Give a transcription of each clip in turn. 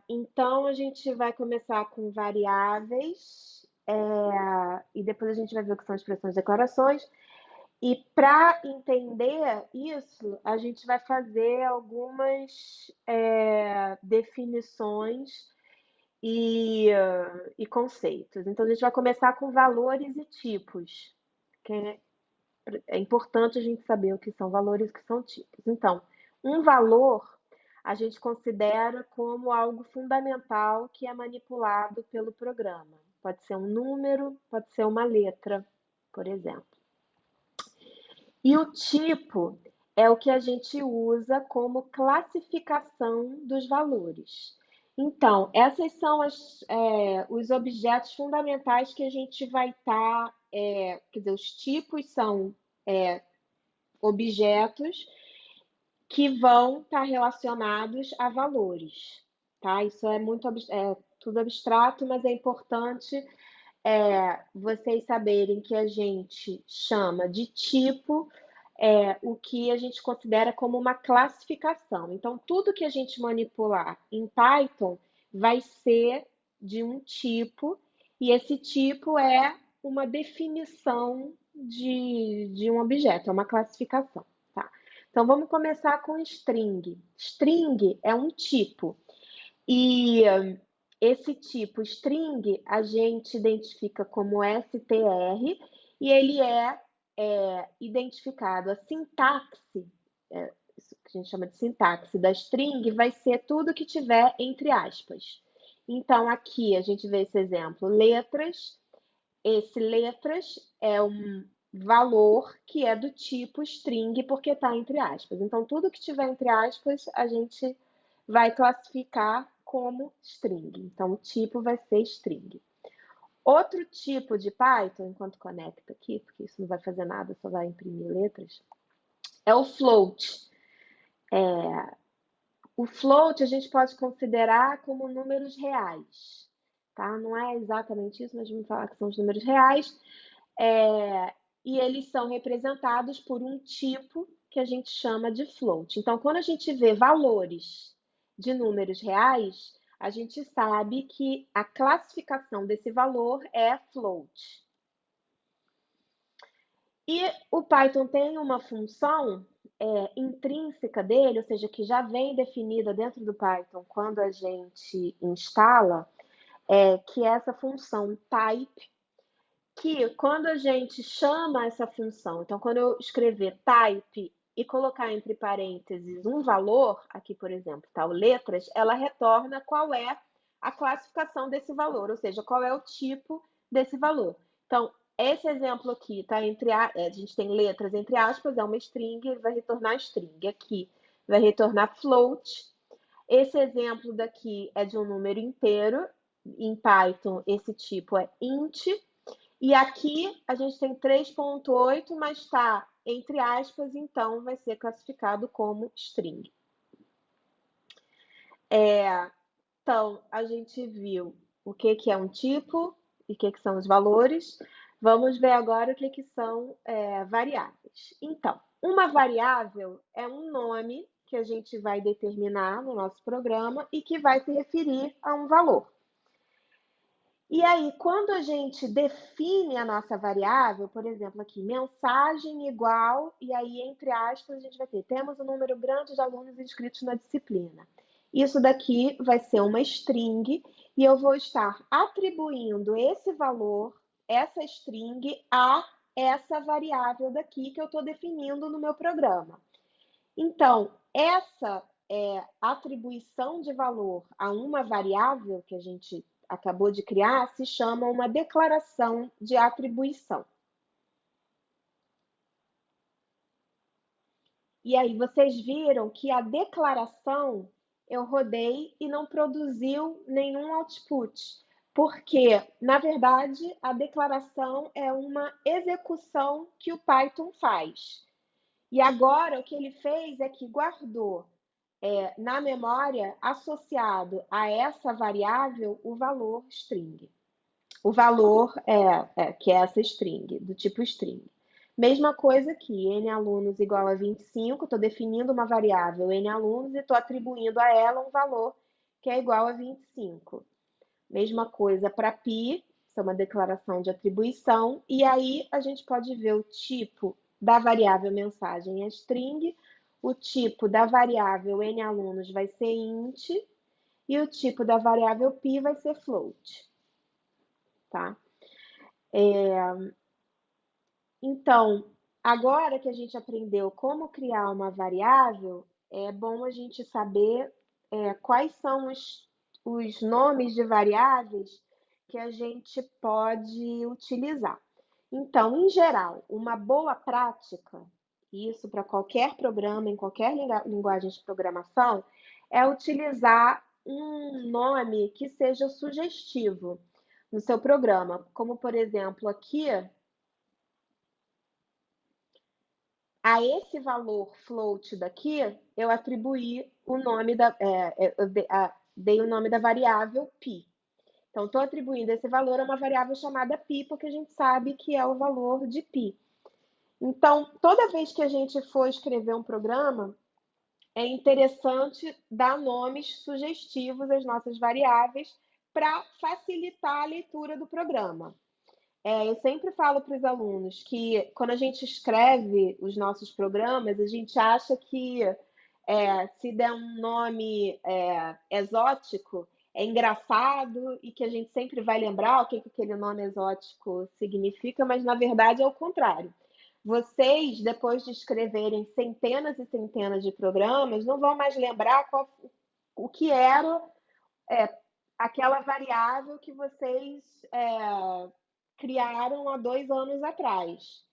Então, a gente vai começar com variáveis, e depois a gente vai ver o que são expressões e declarações. E para entender isso, a gente vai fazer algumas definições e conceitos. Então, a gente vai começar com valores e tipos, que é importante a gente saber o que são valores e o que são tipos. Então, um valor a gente considera como algo fundamental que é manipulado pelo programa. Pode ser um número, pode ser uma letra, por exemplo. E o tipo é o que a gente usa como classificação dos valores. Então, essas são os objetos fundamentais que a gente vai estar, quer dizer, os tipos são objetos que vão estar relacionados a valores, tá? Isso é tudo abstrato, mas é importante vocês saberem que a gente chama de tipo o que a gente considera como uma classificação. Então, tudo que a gente manipular em Python vai ser de um tipo, e esse tipo é uma definição de um objeto, é uma classificação, tá? Então, vamos começar com string. String é um tipo, e esse tipo string a gente identifica como str, e ele é identificado. A sintaxe, isso que a gente chama de sintaxe da string, vai ser tudo que tiver entre aspas. Então, aqui a gente vê esse exemplo, letras. Esse letras é um valor que é do tipo string, porque está entre aspas. Então, tudo que tiver entre aspas, a gente vai classificar como string. Então, o tipo vai ser string. Outro tipo de Python, enquanto conecta aqui, porque isso não vai fazer nada, só vai imprimir letras, é o float. O float a gente pode considerar como números reais, tá? Não é exatamente isso, mas vamos falar que são os números reais. E eles são representados por um tipo que a gente chama de float. Então, quando a gente vê valores de números reais, a gente sabe que a classificação desse valor é float. E o Python tem uma função intrínseca dele, ou seja, que já vem definida dentro do Python quando a gente instala, que é essa função type, que quando a gente chama essa função, então quando eu escrever type e colocar entre parênteses um valor, aqui por exemplo, tá, o letras, ela retorna qual é a classificação desse valor, ou seja, qual é o tipo desse valor. Então, esse exemplo aqui, tá, a gente tem letras entre aspas, é uma string, ele vai retornar string. Aqui vai retornar float. Esse exemplo daqui é de um número inteiro. Em Python, esse tipo é int. E aqui a gente tem 3.8, mas está entre aspas, então vai ser classificado como string. Então, a gente viu o que é um tipo e o que são os valores. Vamos ver agora o que são variáveis. Então, uma variável é um nome que a gente vai determinar no nosso programa e que vai se referir a um valor. E aí, quando a gente define a nossa variável, por exemplo, aqui, mensagem igual, e aí, entre aspas, a gente vai ter, temos um número grande de alunos inscritos na disciplina. Isso daqui vai ser uma string, e eu vou estar atribuindo esse valor, essa string, a essa variável daqui que eu estou definindo no meu programa. Então, essa atribuição de valor a uma variável que a gente acabou de criar se chama uma declaração de atribuição. E aí vocês viram que a declaração eu rodei e não produziu nenhum output, porque, na verdade, a declaração é uma execução que o Python faz. E agora o que ele fez é que guardou na memória, associado a essa variável, o valor string. O valor que é essa string, do tipo string. Mesma coisa aqui, n alunos igual a 25, estou definindo uma variável n alunos e estou atribuindo a ela um valor que é igual a 25. Mesma coisa para pi, isso é uma declaração de atribuição, e aí a gente pode ver o tipo da variável mensagem é string, o tipo da variável n alunos vai ser int, e o tipo da variável pi vai ser float, tá? Então, agora que a gente aprendeu como criar uma variável, é bom a gente saber quais são os nomes de variáveis que a gente pode utilizar. Então, em geral, uma boa prática, isso para qualquer programa, em qualquer linguagem de programação, é utilizar um nome que seja sugestivo no seu programa. Como, por exemplo, aqui, a esse valor float daqui, eu atribuí o nome dei o nome da variável pi. Então, estou atribuindo esse valor a uma variável chamada pi, porque a gente sabe que é o valor de pi. Então, toda vez que a gente for escrever um programa, é interessante dar nomes sugestivos às nossas variáveis para facilitar a leitura do programa. Eu sempre falo para os alunos que quando a gente escreve os nossos programas, a gente acha que se der um nome exótico, é engraçado e que a gente sempre vai lembrar o que aquele nome exótico significa, mas na verdade é o contrário. Vocês, depois de escreverem centenas e centenas de programas, não vão mais lembrar o que era aquela variável que vocês criaram há 2 anos atrás.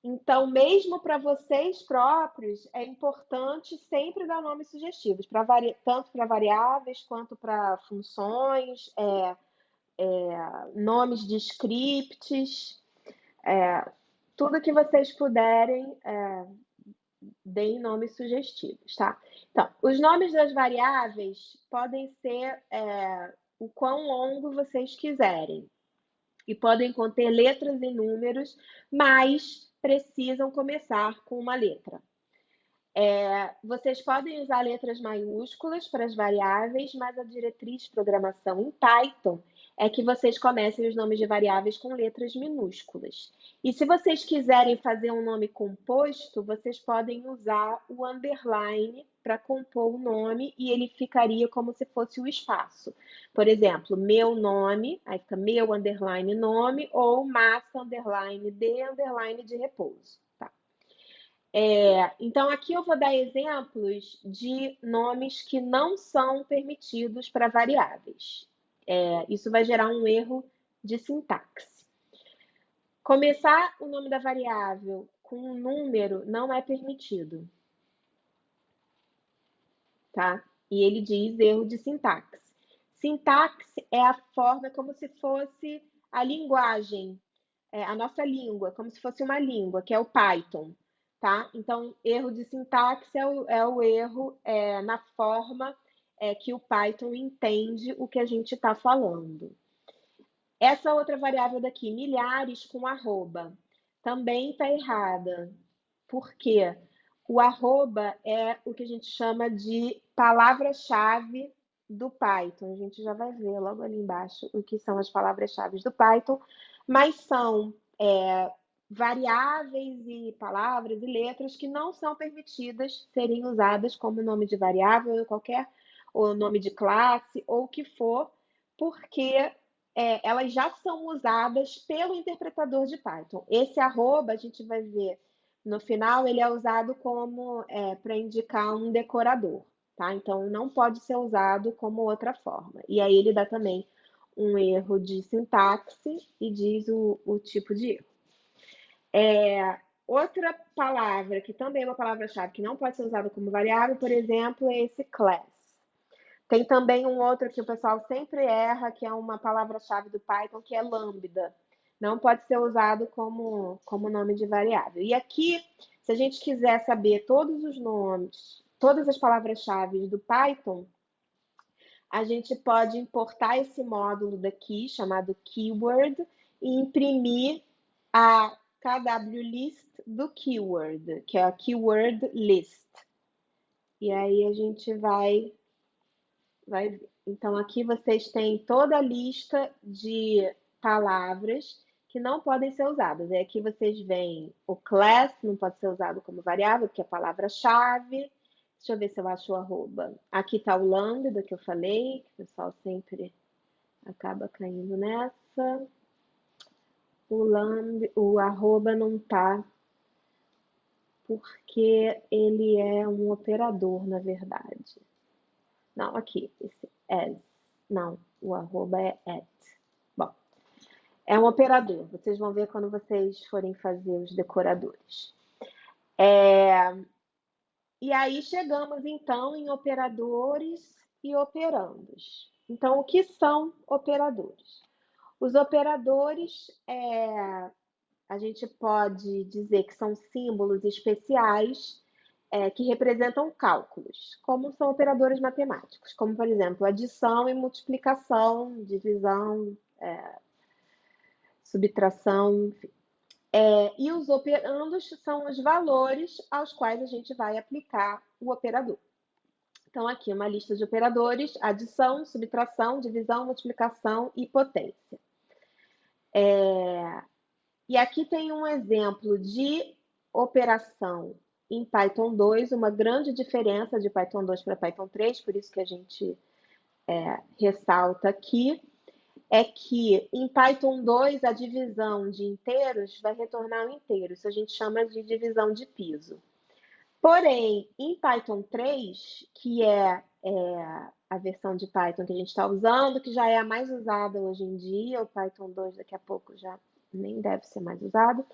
Então, mesmo para vocês próprios, é importante sempre dar nomes sugestivos, tanto para variáveis quanto para funções, nomes de scripts, tudo que vocês puderem, deem nomes sugestivos, tá? Então, os nomes das variáveis podem ser o quão longo vocês quiserem e podem conter letras e números, mas precisam começar com uma letra. Vocês podem usar letras maiúsculas para as variáveis, mas a diretriz de programação em Python é que vocês comecem os nomes de variáveis com letras minúsculas. E se vocês quiserem fazer um nome composto, vocês podem usar o underline para compor o nome e ele ficaria como se fosse o espaço. Por exemplo, meu nome, aí fica meu underline nome, ou massa underline de repouso. Tá? Então, aqui eu vou dar exemplos de nomes que não são permitidos para variáveis. Isso vai gerar um erro de sintaxe. Começar o nome da variável com um número não é permitido. Tá? E ele diz erro de sintaxe. Sintaxe é a forma como se fosse a linguagem, a nossa língua, como se fosse uma língua, que é o Python. Tá? Então, erro de sintaxe é o erro na forma que o Python entende o que a gente está falando. Essa outra variável daqui, milhares com arroba, também está errada. Por quê? O arroba é o que a gente chama de palavra-chave do Python. A gente já vai ver logo ali embaixo o que são as palavras-chave do Python, mas são variáveis e palavras e letras que não são permitidas serem usadas como nome de variável, ou nome de classe, ou o que for, porque elas já são usadas pelo interpretador de Python. Esse arroba, a gente vai ver no final, ele é usado como para indicar um decorador, tá? Então, não pode ser usado como outra forma. E aí ele dá também um erro de sintaxe e diz o tipo de erro. Outra palavra, que também é uma palavra-chave que não pode ser usada como variável, por exemplo, é esse class. Tem também um outro que o pessoal sempre erra, que é uma palavra-chave do Python, que é lambda. Não pode ser usado como nome de variável. E aqui, se a gente quiser saber todos os nomes, todas as palavras-chave do Python, a gente pode importar esse módulo daqui, chamado keyword, e imprimir a kwlist do keyword, que é a keyword list. E aí a gente vai vai ver. Então, aqui vocês têm toda a lista de palavras que não podem ser usadas. Aí aqui vocês veem o class, não pode ser usado como variável, porque é palavra-chave. Deixa eu ver se eu acho o arroba. Aqui está o lambda que eu falei, que o pessoal sempre acaba caindo nessa. O arroba não está, porque ele é um operador, na verdade. Não, aqui, esse as. Não, o arroba é at. Bom, é um operador. Vocês vão ver quando vocês forem fazer os decoradores. E aí chegamos, então, em operadores e operandos. Então, o que são operadores? Os operadores, a gente pode dizer que são símbolos especiais que representam cálculos, como são operadores matemáticos, como, por exemplo, adição e multiplicação, divisão, subtração, enfim. E os operandos são os valores aos quais a gente vai aplicar o operador. Então, aqui uma lista de operadores: adição, subtração, divisão, multiplicação e potência. E aqui tem um exemplo de operação em Python 2, uma grande diferença de Python 2 para Python 3, por isso que a gente ressalta aqui, é que em Python 2 a divisão de inteiros vai retornar um inteiro, isso a gente chama de divisão de piso. Porém, em Python 3, que é a versão de Python que a gente está usando, que já é a mais usada hoje em dia, o Python 2 daqui a pouco já nem deve ser mais usado.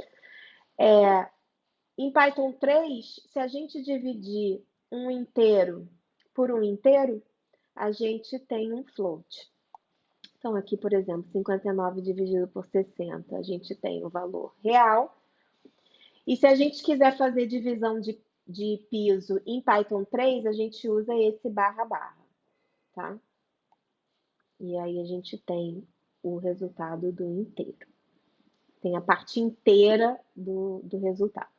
Em Python 3, se a gente dividir um inteiro por um inteiro, a gente tem um float. Então, aqui, por exemplo, 59 dividido por 60, a gente tem o valor real. E se a gente quiser fazer divisão de piso em Python 3, a gente usa esse barra barra, tá? E aí a gente tem o resultado do inteiro. Tem a parte inteira do resultado.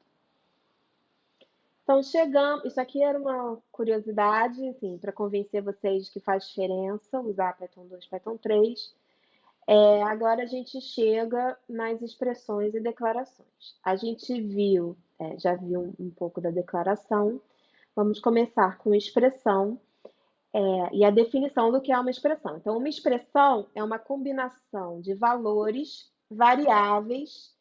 Então, chegamos. Isso aqui era uma curiosidade, assim, para convencer vocês de que faz diferença usar Python 2, Python 3. Agora a gente chega nas expressões e declarações. A gente viu, já viu um pouco da declaração. Vamos começar com expressão e a definição do que é uma expressão. Então, uma expressão é uma combinação de valores, variáveis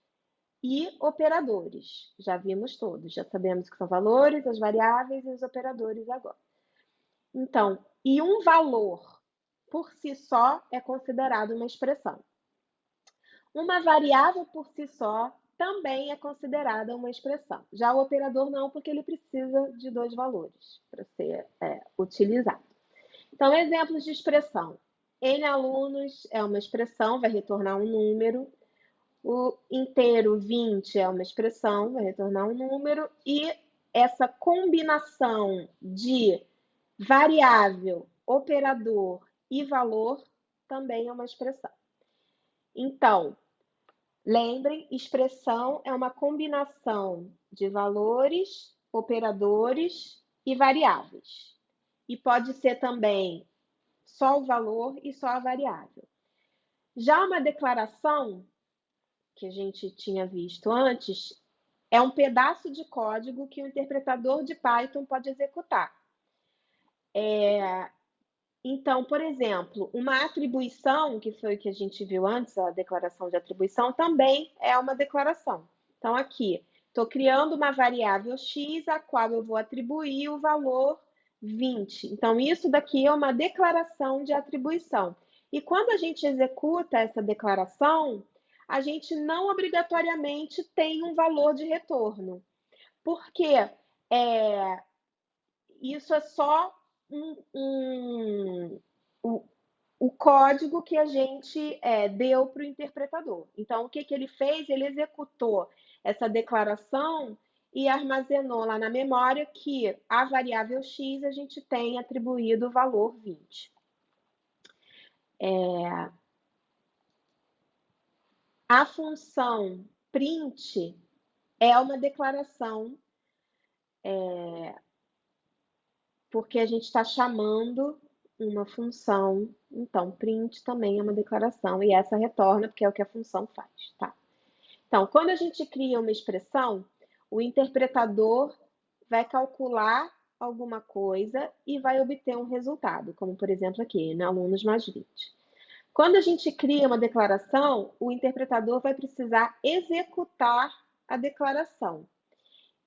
e operadores. Já vimos todos, já sabemos que são valores, as variáveis e os operadores agora. Então, e um valor por si só é considerado uma expressão. Uma variável por si só também é considerada uma expressão. Já o operador não, porque ele precisa de dois valores para ser utilizado. Então, exemplos de expressão. N alunos é uma expressão, vai retornar um número. O inteiro 20 é uma expressão, vai retornar um número. E essa combinação de variável, operador e valor também é uma expressão. Então, lembrem, expressão é uma combinação de valores, operadores e variáveis. E pode ser também só o valor e só a variável. Já uma declaração, que a gente tinha visto antes, é um pedaço de código que o interpretador de Python pode executar. Então, por exemplo, uma atribuição, que foi o que a gente viu antes, a declaração de atribuição, também é uma declaração. Então, aqui, estou criando uma variável x, a qual eu vou atribuir o valor 20. Então, isso daqui é uma declaração de atribuição. E quando a gente executa essa declaração, a gente não obrigatoriamente tem um valor de retorno. Porque isso é só o código que a gente deu para o interpretador. Então, o que ele fez? Ele executou essa declaração e armazenou lá na memória que a variável x a gente tem atribuído o valor 20. A função print é uma declaração, porque a gente está chamando uma função. Então, print também é uma declaração, e essa retorna, porque é o que a função faz, tá? Então, quando a gente cria uma expressão, o interpretador vai calcular alguma coisa e vai obter um resultado, como por exemplo aqui, né, alunos mais 20. Quando a gente cria uma declaração, o interpretador vai precisar executar a declaração.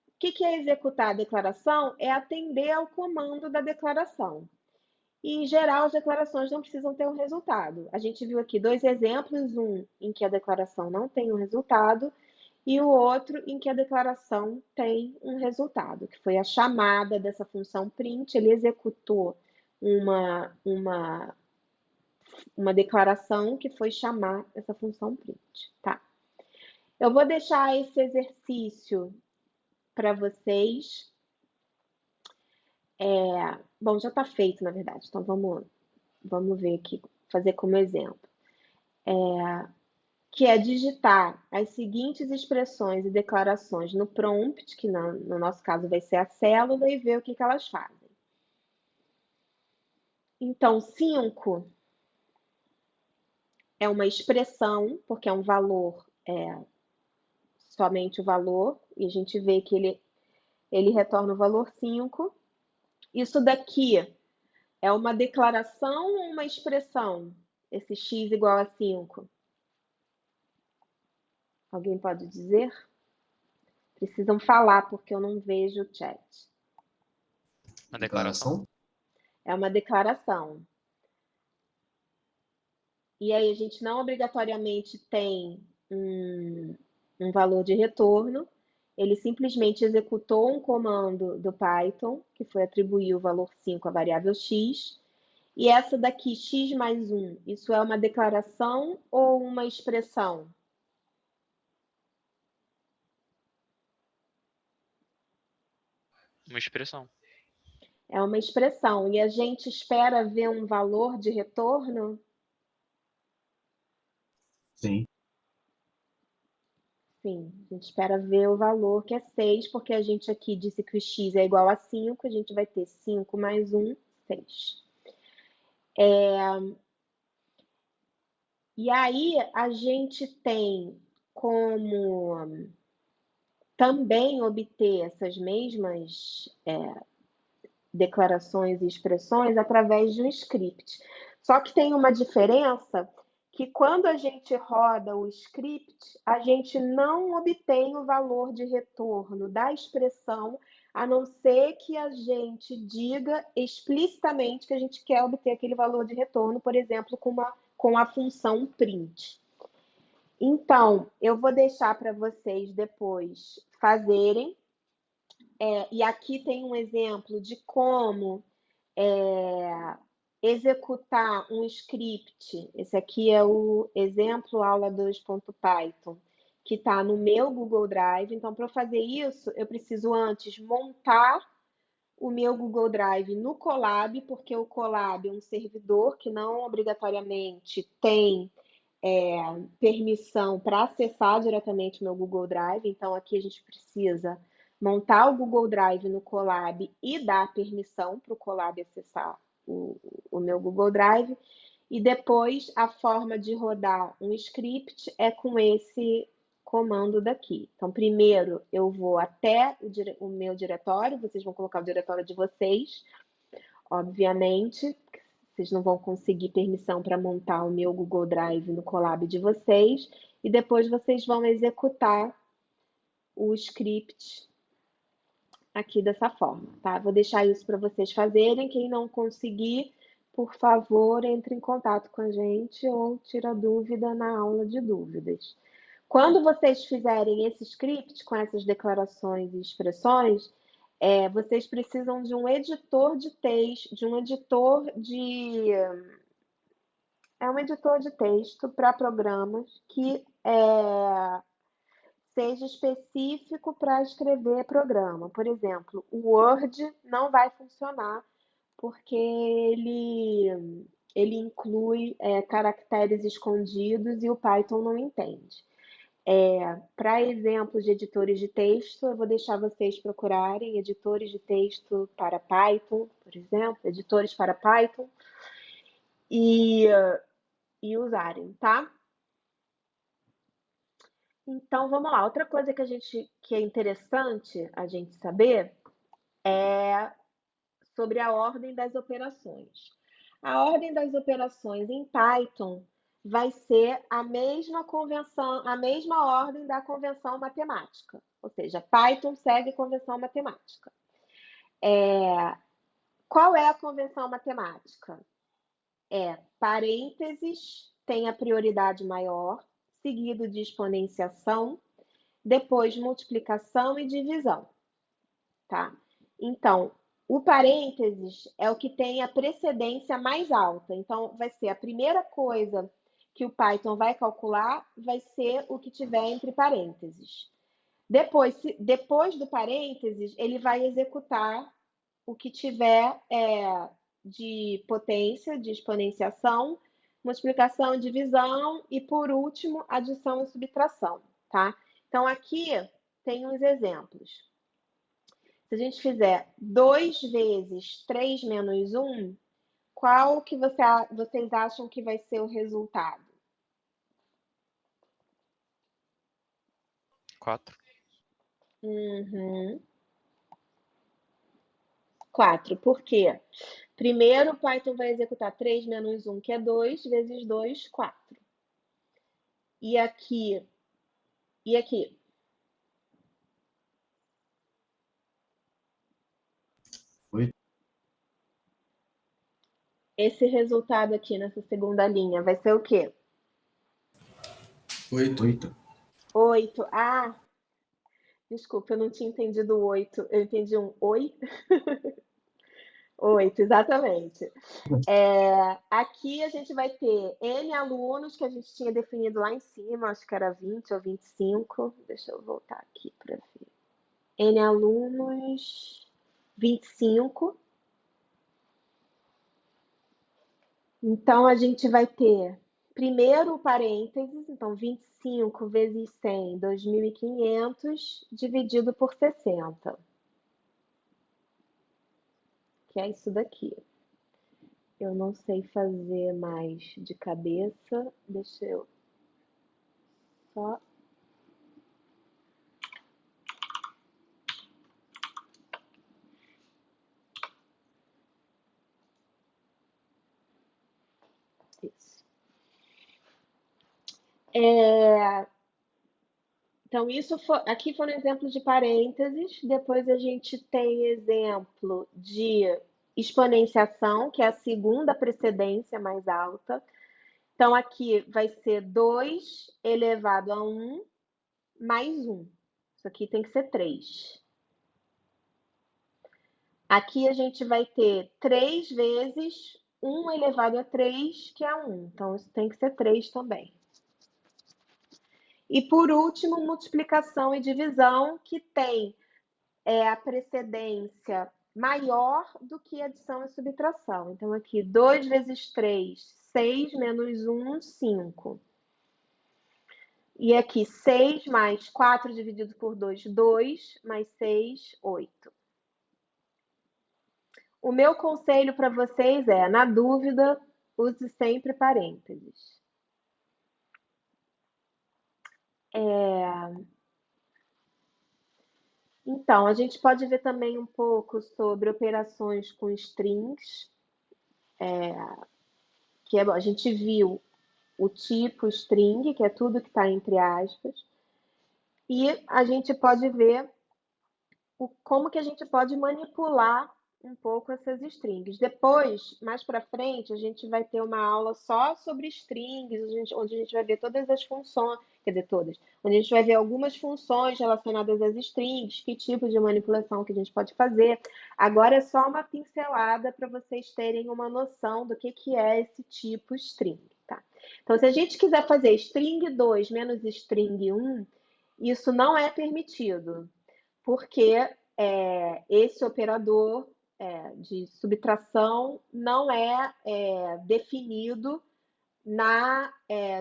O que é executar a declaração? É atender ao comando da declaração. E, em geral, as declarações não precisam ter um resultado. A gente viu aqui dois exemplos, um em que a declaração não tem um resultado e o outro em que a declaração tem um resultado, que foi a chamada dessa função print. Ele executou uma declaração que foi chamar essa função print, tá? Eu vou deixar esse exercício para vocês. Bom, já está feito, na verdade, então vamos ver aqui, fazer como exemplo. Que é digitar as seguintes expressões e declarações no prompt, que no nosso caso vai ser a célula, e ver o que elas fazem. Então, 5 é uma expressão, porque é um valor, somente o valor, e a gente vê que ele retorna o valor 5. Isso daqui é uma declaração ou uma expressão? Esse x igual a 5? Alguém pode dizer? Precisam falar, porque eu não vejo o chat. Uma declaração? É uma declaração. E aí a gente não obrigatoriamente tem um valor de retorno, ele simplesmente executou um comando do Python, que foi atribuir o valor 5 à variável x, e essa daqui, x mais 1, isso é uma declaração ou uma expressão? Uma expressão. É uma expressão, e a gente espera ver um valor de retorno? Sim. Sim, a gente espera ver o valor, que é 6, porque a gente aqui disse que o x é igual a 5, a gente vai ter 5 mais 1, 6. E aí a gente tem como também obter essas mesmas declarações e expressões através de um script. Só que tem uma diferença, que quando a gente roda o script, a gente não obtém o valor de retorno da expressão, a não ser que a gente diga explicitamente que a gente quer obter aquele valor de retorno, por exemplo, com a função print. Então, eu vou deixar para vocês depois fazerem. E aqui tem um exemplo de como executar um script. Esse aqui é o exemplo aula 2.python, que está no meu Google Drive. Então, para eu fazer isso, eu preciso antes montar o meu Google Drive no Colab, porque o Colab é um servidor que não obrigatoriamente tem permissão para acessar diretamente o meu Google Drive. Então, aqui a gente precisa montar o Google Drive no Colab e dar permissão para o Colab acessar o meu Google Drive. E depois, a forma de rodar um script é com esse comando daqui. Então, primeiro eu vou até o meu diretório, vocês vão colocar o diretório de vocês, obviamente. Vocês não vão conseguir permissão para montar o meu Google Drive no Colab de vocês. E depois vocês vão executar o script aqui dessa forma, tá? Vou deixar isso para vocês fazerem. Quem não conseguir, por favor, entre em contato com a gente ou tira dúvida na aula de dúvidas. Quando vocês fizerem esse script com essas declarações e expressões, vocês precisam de um editor de texto, um editor de texto para programas que seja específico para escrever programa. Por exemplo, o Word não vai funcionar porque ele inclui caracteres escondidos e o Python não entende. Para exemplos de editores de texto, eu vou deixar vocês procurarem editores de texto para Python, por exemplo, editores para Python, e usarem, tá? Então, vamos lá. Outra coisa que é interessante a gente saber é sobre a ordem das operações. A ordem das operações em Python vai ser a mesma convenção, a mesma ordem da convenção matemática. Ou seja, Python segue convenção matemática. Qual é a convenção matemática? Parênteses tem a prioridade maior, seguido de exponenciação, depois multiplicação e divisão, tá? Então, o parênteses é o que tem a precedência mais alta. Então, vai ser a primeira coisa que o Python vai calcular, vai ser o que tiver entre parênteses. Depois do parênteses, ele vai executar o que tiver de potência, de exponenciação, multiplicação e divisão, e por último, adição e subtração, tá? Então, aqui tem uns exemplos. Se a gente fizer 2 vezes 3 menos 1, qual que vocês acham que vai ser o resultado? 4. 4. Por quê? Primeiro, o Python vai executar 3 menos 1, que é 2, vezes 2, 4. E aqui? E aqui? 8. Esse resultado aqui nessa segunda linha vai ser o quê? 8. 8. Ah, desculpa, eu não tinha entendido 8. Eu entendi um oi. 8, exatamente. Aqui a gente vai ter N alunos, que a gente tinha definido lá em cima, acho que era 20 ou 25. Deixa eu voltar aqui para ver. N alunos, 25. Então, a gente vai ter primeiro o parênteses, então 25 vezes 100, 2.500, dividido por 60. Que é isso daqui. Eu não sei fazer mais de cabeça. Deixa eu só. Isso. Então, aqui foram exemplos de parênteses. Depois a gente tem exemplo de exponenciação, que é a segunda precedência mais alta. Então, aqui vai ser 2 elevado a 1 mais 1. Isso aqui tem que ser 3. Aqui a gente vai ter 3 vezes 1 elevado a 3, que é 1. Então, isso tem que ser 3 também. E, por último, multiplicação e divisão, que tem a precedência maior do que adição e subtração. Então, aqui, 2 vezes 3, 6, menos 1, 5. E aqui, 6 mais 4 dividido por 2, 2, mais 6, 8. O meu conselho para vocês é, na dúvida, use sempre parênteses. Então, a gente pode ver também um pouco sobre operações com strings, que a gente viu o tipo string, que é tudo que está entre aspas, e a gente pode ver como que a gente pode manipular um pouco essas strings. Depois, mais para frente, a gente vai ter uma aula só sobre strings, onde a gente vai ver todas as funções, quer dizer, todas, onde a gente vai ver algumas funções relacionadas às strings, que tipo de manipulação que a gente pode fazer. Agora é só uma pincelada para vocês terem uma noção do que é esse tipo string, tá? Então, se a gente quiser fazer string 2 menos string 1, isso não é permitido, porque esse operador de subtração não é definido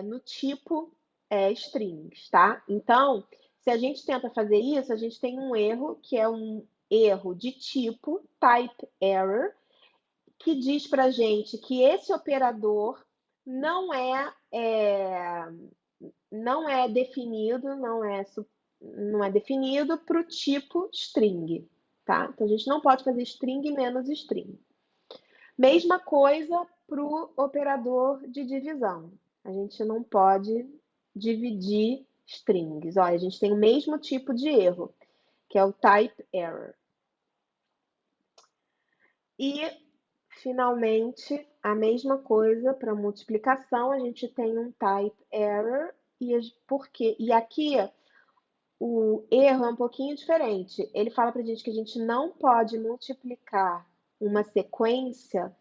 no tipo strings, tá? Então, se a gente tenta fazer isso, a gente tem um erro que é um erro de tipo type error, que diz para a gente que esse operador não é definido, não é definido para o tipo string, tá? Então a gente não pode fazer string menos string. Mesma coisa para o operador de divisão. A gente não pode dividir strings. Olha, a gente tem o mesmo tipo de erro, que é o type error. E, finalmente, a mesma coisa para multiplicação, a gente tem um type error, e aqui o erro é um pouquinho diferente. Ele fala para a gente que a gente não pode multiplicar uma sequência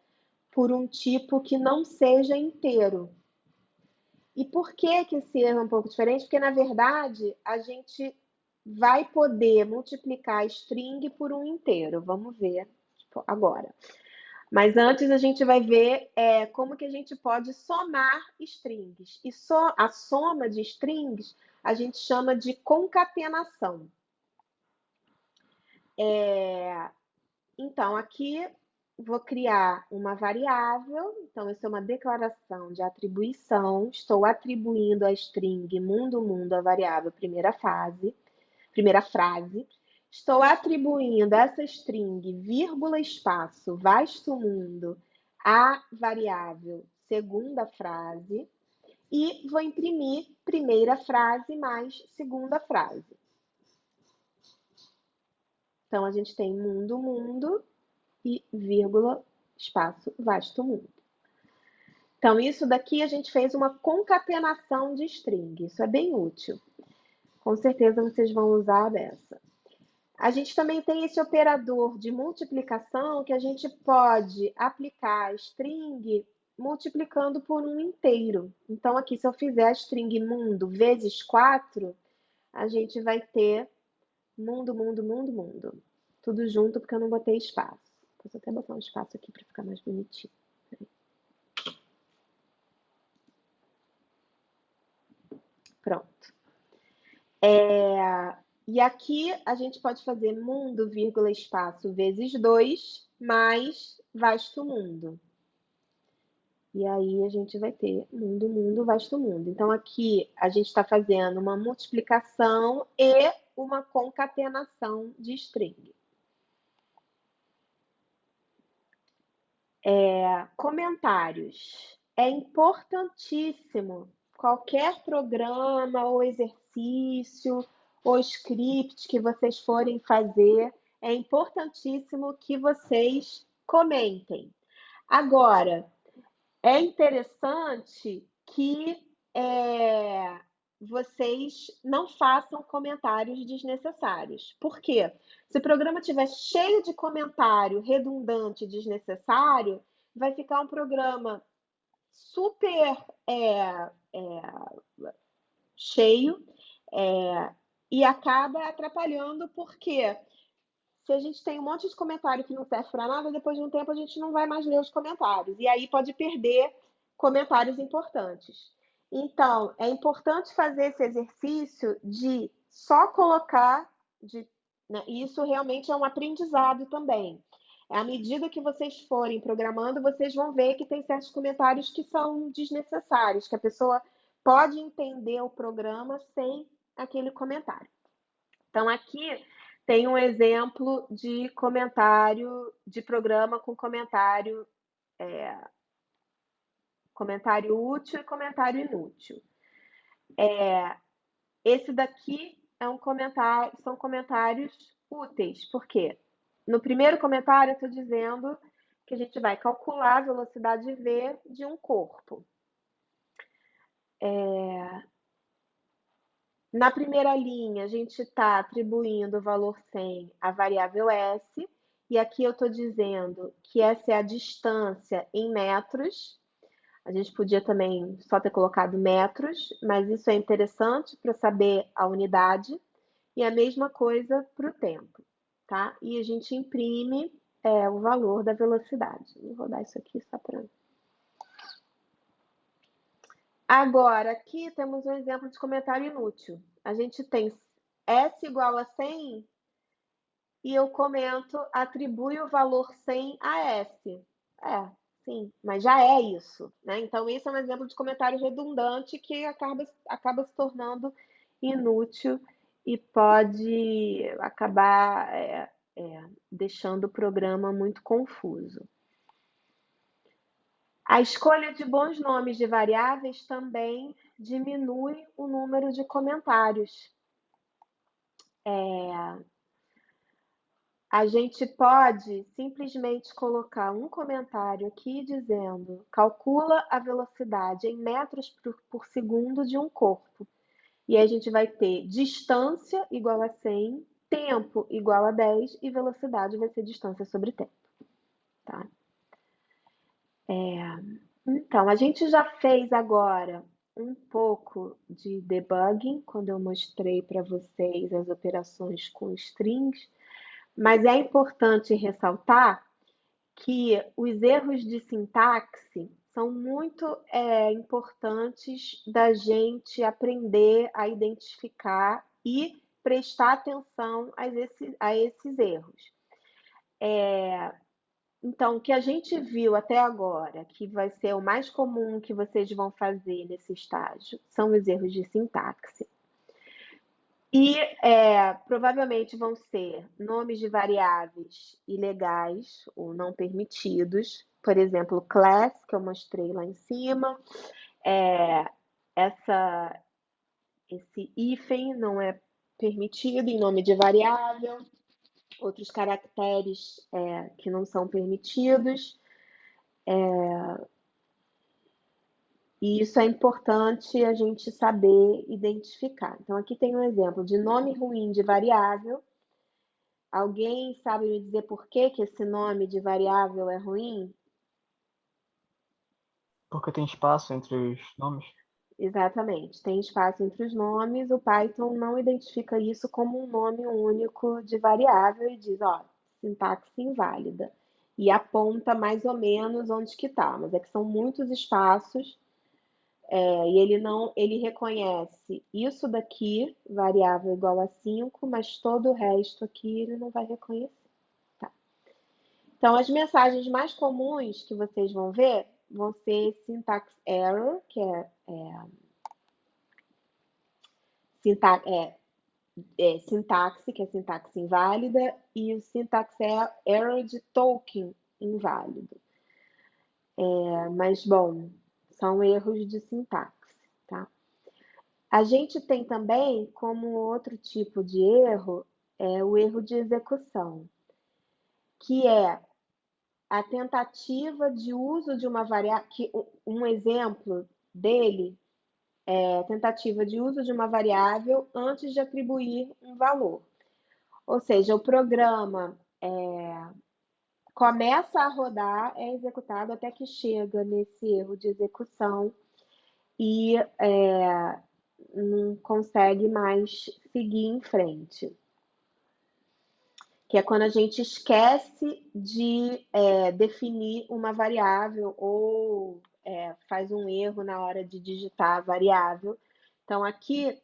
por um tipo que não seja inteiro. E por que esse erro é um pouco diferente? Porque, na verdade, a gente vai poder multiplicar string por um inteiro. Vamos ver agora. Mas antes a gente vai ver como que a gente pode somar strings. E a soma de strings a gente chama de concatenação. Então, aqui vou criar uma variável. Então, isso é uma declaração de atribuição. Estou atribuindo a string mundo, a variável primeira frase. Estou atribuindo essa string, vírgula, espaço, vasto mundo, à variável segunda frase. E vou imprimir primeira frase mais segunda frase. Então, a gente tem mundo, e vírgula, espaço, vasto mundo. Então, isso daqui a gente fez uma concatenação de string. Isso é bem útil. Com certeza vocês vão usar dessa. A gente também tem esse operador de multiplicação que a gente pode aplicar a string multiplicando por um inteiro. Então, aqui, se eu fizer a string mundo vezes 4, a gente vai ter mundo. Tudo junto, porque eu não botei espaço. Posso até botar um espaço aqui para ficar mais bonitinho. Pronto. E aqui a gente pode fazer mundo, vírgula, espaço, vezes 2, mais vasto mundo. E aí a gente vai ter mundo, vasto mundo. Então, aqui a gente está fazendo uma multiplicação e uma concatenação de string. Comentários. É importantíssimo. Qualquer programa ou exercício ou script que vocês forem fazer, é importantíssimo que vocês comentem. Agora, é interessante que vocês não façam comentários desnecessários. Por quê? Se o programa estiver cheio de comentário redundante, desnecessário, vai ficar um programa super cheio e acaba atrapalhando, porque se a gente tem um monte de comentário que não serve para nada, depois de um tempo a gente não vai mais ler os comentários. E aí pode perder comentários importantes. Então, é importante fazer esse exercício de só colocar, né? Isso realmente é um aprendizado também. À medida que vocês forem programando, vocês vão ver que tem certos comentários que são desnecessários, que a pessoa pode entender o programa sem aquele comentário. Então, aqui tem um exemplo de comentário de programa com comentário útil e comentário inútil. Esse daqui são comentários úteis, porque no primeiro comentário eu estou dizendo que a gente vai calcular a velocidade v de um corpo. Na primeira linha, a gente está atribuindo o valor 100 à variável s, e aqui eu estou dizendo que essa é a distância em metros. A gente podia também só ter colocado metros, mas isso é interessante para saber a unidade. E a mesma coisa para o tempo, tá? E a gente imprime o valor da velocidade. Vou rodar isso aqui só para... Agora, aqui temos um exemplo de comentário inútil. A gente tem S igual a 100 e eu comento, atribui o valor 100 a S. Sim, mas já é isso, né? Então, esse é um exemplo de comentário redundante que acaba se tornando inútil e pode acabar deixando o programa muito confuso. A escolha de bons nomes de variáveis também diminui o número de comentários. A gente pode simplesmente colocar um comentário aqui dizendo: calcula a velocidade em metros por segundo de um corpo. E aí a gente vai ter distância igual a 100, tempo igual a 10 e velocidade vai ser distância sobre tempo. Tá? Então, a gente já fez agora um pouco de debugging, quando eu mostrei para vocês as operações com strings, mas é importante ressaltar que os erros de sintaxe são muito importantes da gente aprender a identificar e prestar atenção a esses erros. Então, o que a gente viu até agora, que vai ser o mais comum que vocês vão fazer nesse estágio, são os erros de sintaxe. E provavelmente vão ser nomes de variáveis ilegais ou não permitidos, por exemplo, class, que eu mostrei lá em cima, esse hífen não é permitido em nome de variável, outros caracteres que não são permitidos. E isso é importante a gente saber identificar. Então, aqui tem um exemplo de nome ruim de variável. Alguém sabe me dizer por que esse nome de variável é ruim? Porque tem espaço entre os nomes. Exatamente, tem espaço entre os nomes. O Python não identifica isso como um nome único de variável e diz, ó, sintaxe inválida. E aponta mais ou menos onde que está, mas é que são muitos espaços. E ele reconhece isso daqui, variável igual a 5, mas todo o resto aqui ele não vai reconhecer. Tá? Então, as mensagens mais comuns que vocês vão ver vão ser syntax error, que sintaxe, que é sintaxe inválida, e o syntax error de token inválido. Mas, bom, são erros de sintaxe, tá? A gente tem também, como outro tipo de erro, o erro de execução, que é a tentativa de uso de uma variável, um exemplo dele é a tentativa de uso de uma variável antes de atribuir um valor. Ou seja, o programa começa a rodar, é executado até que chega nesse erro de execução e não consegue mais seguir em frente. Que é quando a gente esquece de definir uma variável ou faz um erro na hora de digitar a variável. Então, aqui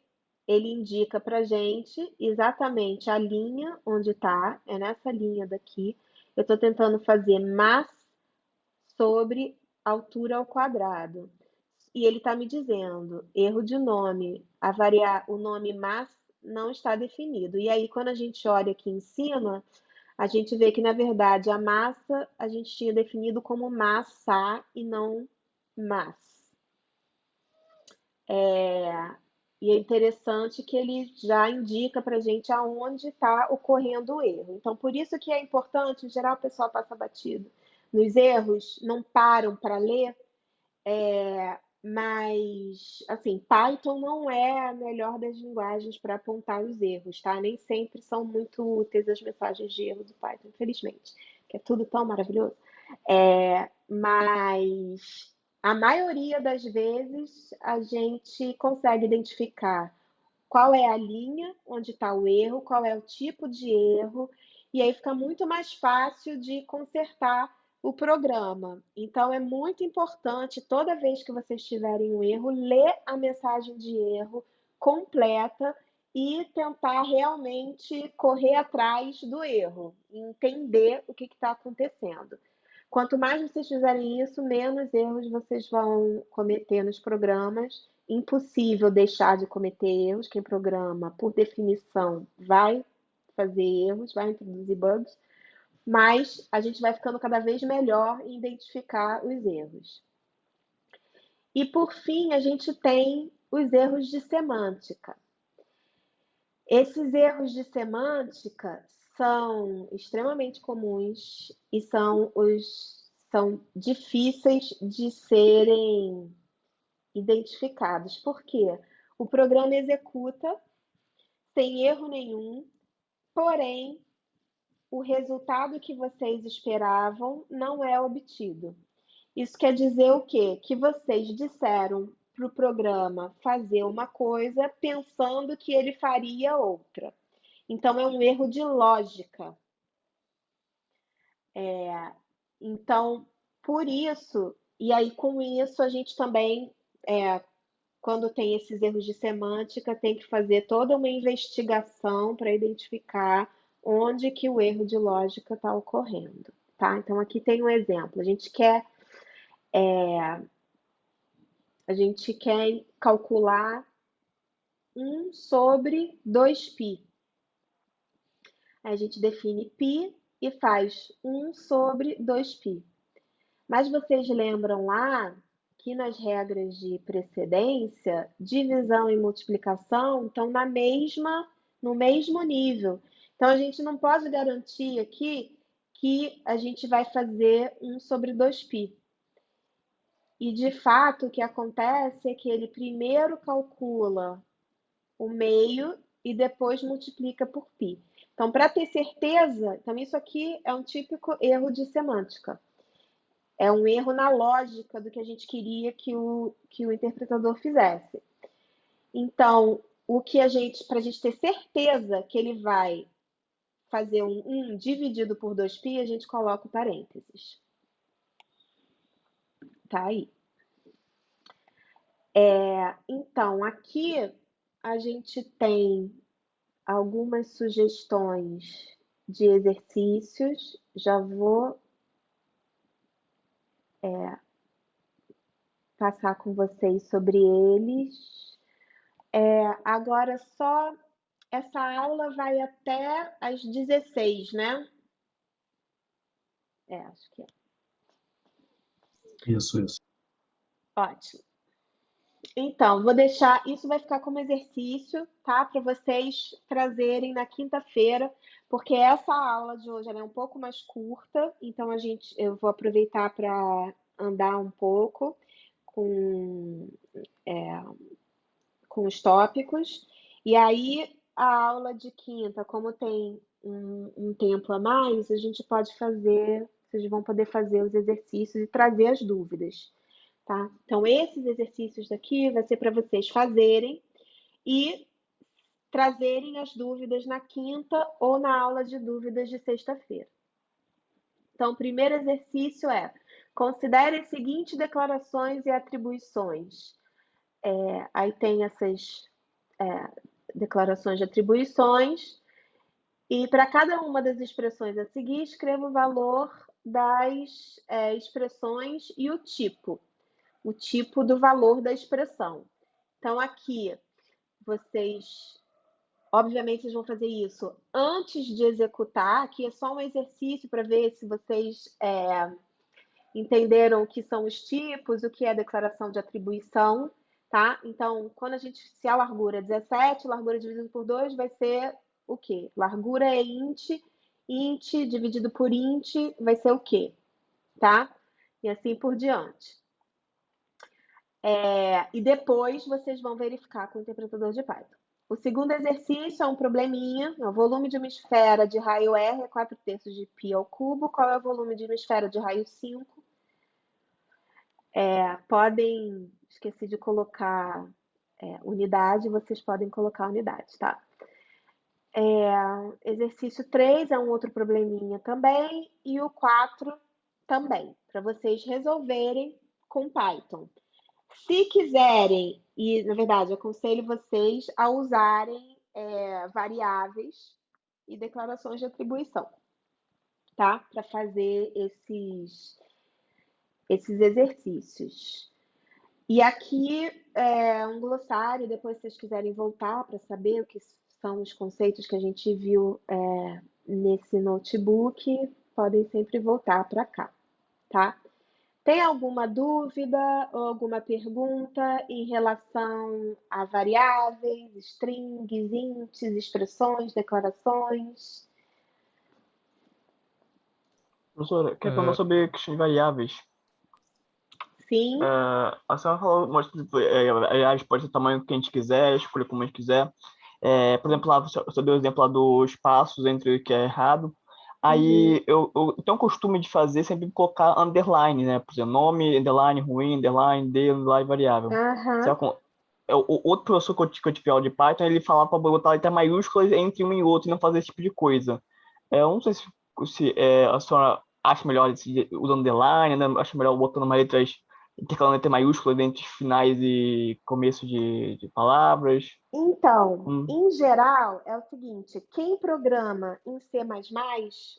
ele indica para a gente exatamente a linha onde está, é nessa linha daqui. Eu estou tentando fazer mas sobre altura ao quadrado. E ele está me dizendo, erro de nome, o nome mas não está definido. E aí, quando a gente olha aqui em cima, a gente vê que, na verdade, a massa a gente tinha definido como massa e não mas. E é interessante que ele já indica para a gente aonde está ocorrendo o erro. Então, por isso que é importante, em geral, o pessoal passa batido nos erros, não param para ler, mas, assim, Python não é a melhor das linguagens para apontar os erros, tá? Nem sempre são muito úteis as mensagens de erro do Python, infelizmente, que é tudo tão maravilhoso. Mas a maioria das vezes a gente consegue identificar qual é a linha onde está o erro, qual é o tipo de erro, e aí fica muito mais fácil de consertar o programa. Então, é muito importante, toda vez que vocês tiverem um erro, ler a mensagem de erro completa e tentar realmente correr atrás do erro, entender o que está acontecendo. Quanto mais vocês fizerem isso, menos erros vocês vão cometer nos programas. Impossível deixar de cometer erros. Quem programa, por definição, vai fazer erros, vai introduzir bugs, mas a gente vai ficando cada vez melhor em identificar os erros. E por fim, a gente tem os erros de semântica. Esses erros de semântica são extremamente comuns e são difíceis de serem identificados. Por quê? O programa executa sem erro nenhum, porém, o resultado que vocês esperavam não é obtido. Isso quer dizer o quê? Que vocês disseram para o programa fazer uma coisa pensando que ele faria outra. Então, é um erro de lógica. Então, por isso, e aí com isso a gente também, quando tem esses erros de semântica, tem que fazer toda uma investigação para identificar onde que o erro de lógica está ocorrendo, tá? Então, aqui tem um exemplo. A gente quer calcular 1 sobre 2π. Aí a gente define π e faz 1 sobre 2π. Mas vocês lembram lá que nas regras de precedência, divisão e multiplicação estão no mesmo nível. Então, a gente não pode garantir aqui que a gente vai fazer 1 sobre 2π. E, de fato, o que acontece é que ele primeiro calcula o meio e depois multiplica por π. Então, para ter certeza, então isso aqui é um típico erro de semântica. É um erro na lógica do que a gente queria que o interpretador fizesse. Então, para a gente ter certeza que ele vai fazer um 1 dividido por 2π, a gente coloca o parênteses. Tá aí. Então, aqui a gente tem algumas sugestões de exercícios. Já vou passar com vocês sobre eles. Agora, só essa aula vai até às 16, né? Acho que é. Isso. Ótimo. Então, vou deixar, isso vai ficar como exercício, tá? Para vocês trazerem na quinta-feira, porque essa aula de hoje ela é um pouco mais curta, então eu vou aproveitar para andar um pouco com os tópicos. E aí, a aula de quinta, como tem um tempo a mais, a gente pode fazer, vocês vão poder fazer os exercícios e trazer as dúvidas. Tá? Então, esses exercícios daqui vai ser para vocês fazerem e trazerem as dúvidas na quinta ou na aula de dúvidas de sexta-feira. Então, o primeiro exercício é: considere as seguintes declarações e atribuições. Aí tem essas declarações de atribuições, e para cada uma das expressões a seguir, escreva o valor das expressões e o tipo do valor da expressão. Então, aqui, obviamente, vocês vão fazer isso antes de executar. Aqui é só um exercício para ver se vocês entenderam o que são os tipos, o que é a declaração de atribuição, tá? Então, se a largura é 17, largura dividido por 2 vai ser o quê? Largura é int dividido por int vai ser o quê? Tá? E assim por diante. E depois vocês vão verificar com o interpretador de Python. O segundo exercício é um probleminha. O volume de uma esfera de raio R é 4/3 de π ao cubo. Qual é o volume de uma esfera de raio 5? Esqueci de colocar unidade, vocês podem colocar unidade, tá? Exercício 3 é um outro probleminha também. E o 4 também, para vocês resolverem com Python. Se quiserem, e na verdade eu aconselho vocês a usarem variáveis e declarações de atribuição, tá? Para fazer esses exercícios. E aqui um glossário, depois se vocês quiserem voltar para saber o que são os conceitos que a gente viu nesse notebook, podem sempre voltar para cá, tá? Tem alguma dúvida ou alguma pergunta em relação a variáveis, strings, ints, expressões, declarações? Professora, quer falar sobre questões de variáveis? Sim. A senhora falou, variáveis pode ter o tamanho que a gente quiser, escolher como a gente quiser. Por exemplo, lá, você deu o exemplo lá dos espaços entre o que é errado. Aí eu tenho o costume de fazer sempre colocar underline, né? Por exemplo, nome, underline, ruim, underline, d, underline, variável. O outro professor que eu tive aula de Python, ele falava para botar letra maiúscula entre um e outro e não fazer esse tipo de coisa. Eu não sei se a senhora acha melhor usando underline, né? Acha melhor botando uma letras, intercalando letra maiúscula entre finais e começo de palavras. Então, em geral, é o seguinte, quem programa em C++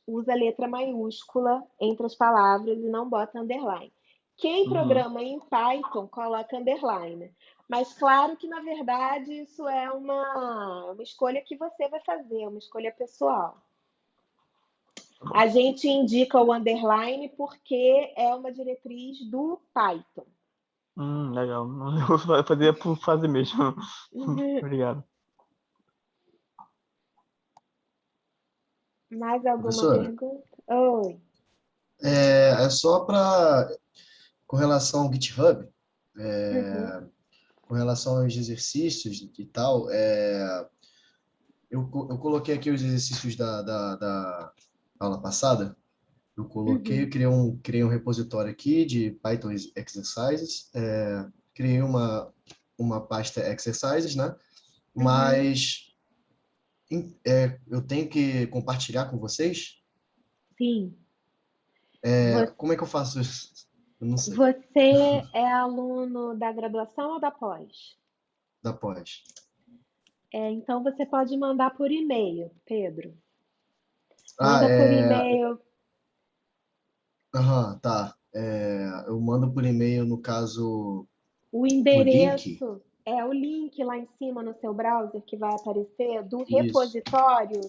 usa letra maiúscula entre as palavras e não bota underline. Quem programa em Python coloca underline. Mas claro que, na verdade, isso é uma escolha que você vai fazer, uma escolha pessoal. A gente indica o underline porque é uma diretriz do Python. Legal. Eu vou fazer por fazer mesmo. Obrigado. Mais alguma Professora, pergunta? Oi. é só com relação ao GitHub, com relação aos exercícios e tal, eu coloquei aqui os exercícios da aula passada. Eu coloquei, eu criei um repositório aqui de Python Exercises, criei uma pasta Exercises, né? Mas eu tenho que compartilhar com vocês? Sim. Como é que eu faço isso? Eu não sei. Você é aluno da graduação ou da pós? Da pós. Então você pode mandar por e-mail, Pedro. Manda por e-mail. Tá. Eu mando por e-mail, no caso, O o link. endereço é o link lá em cima no seu browser que vai aparecer do Isso. repositório.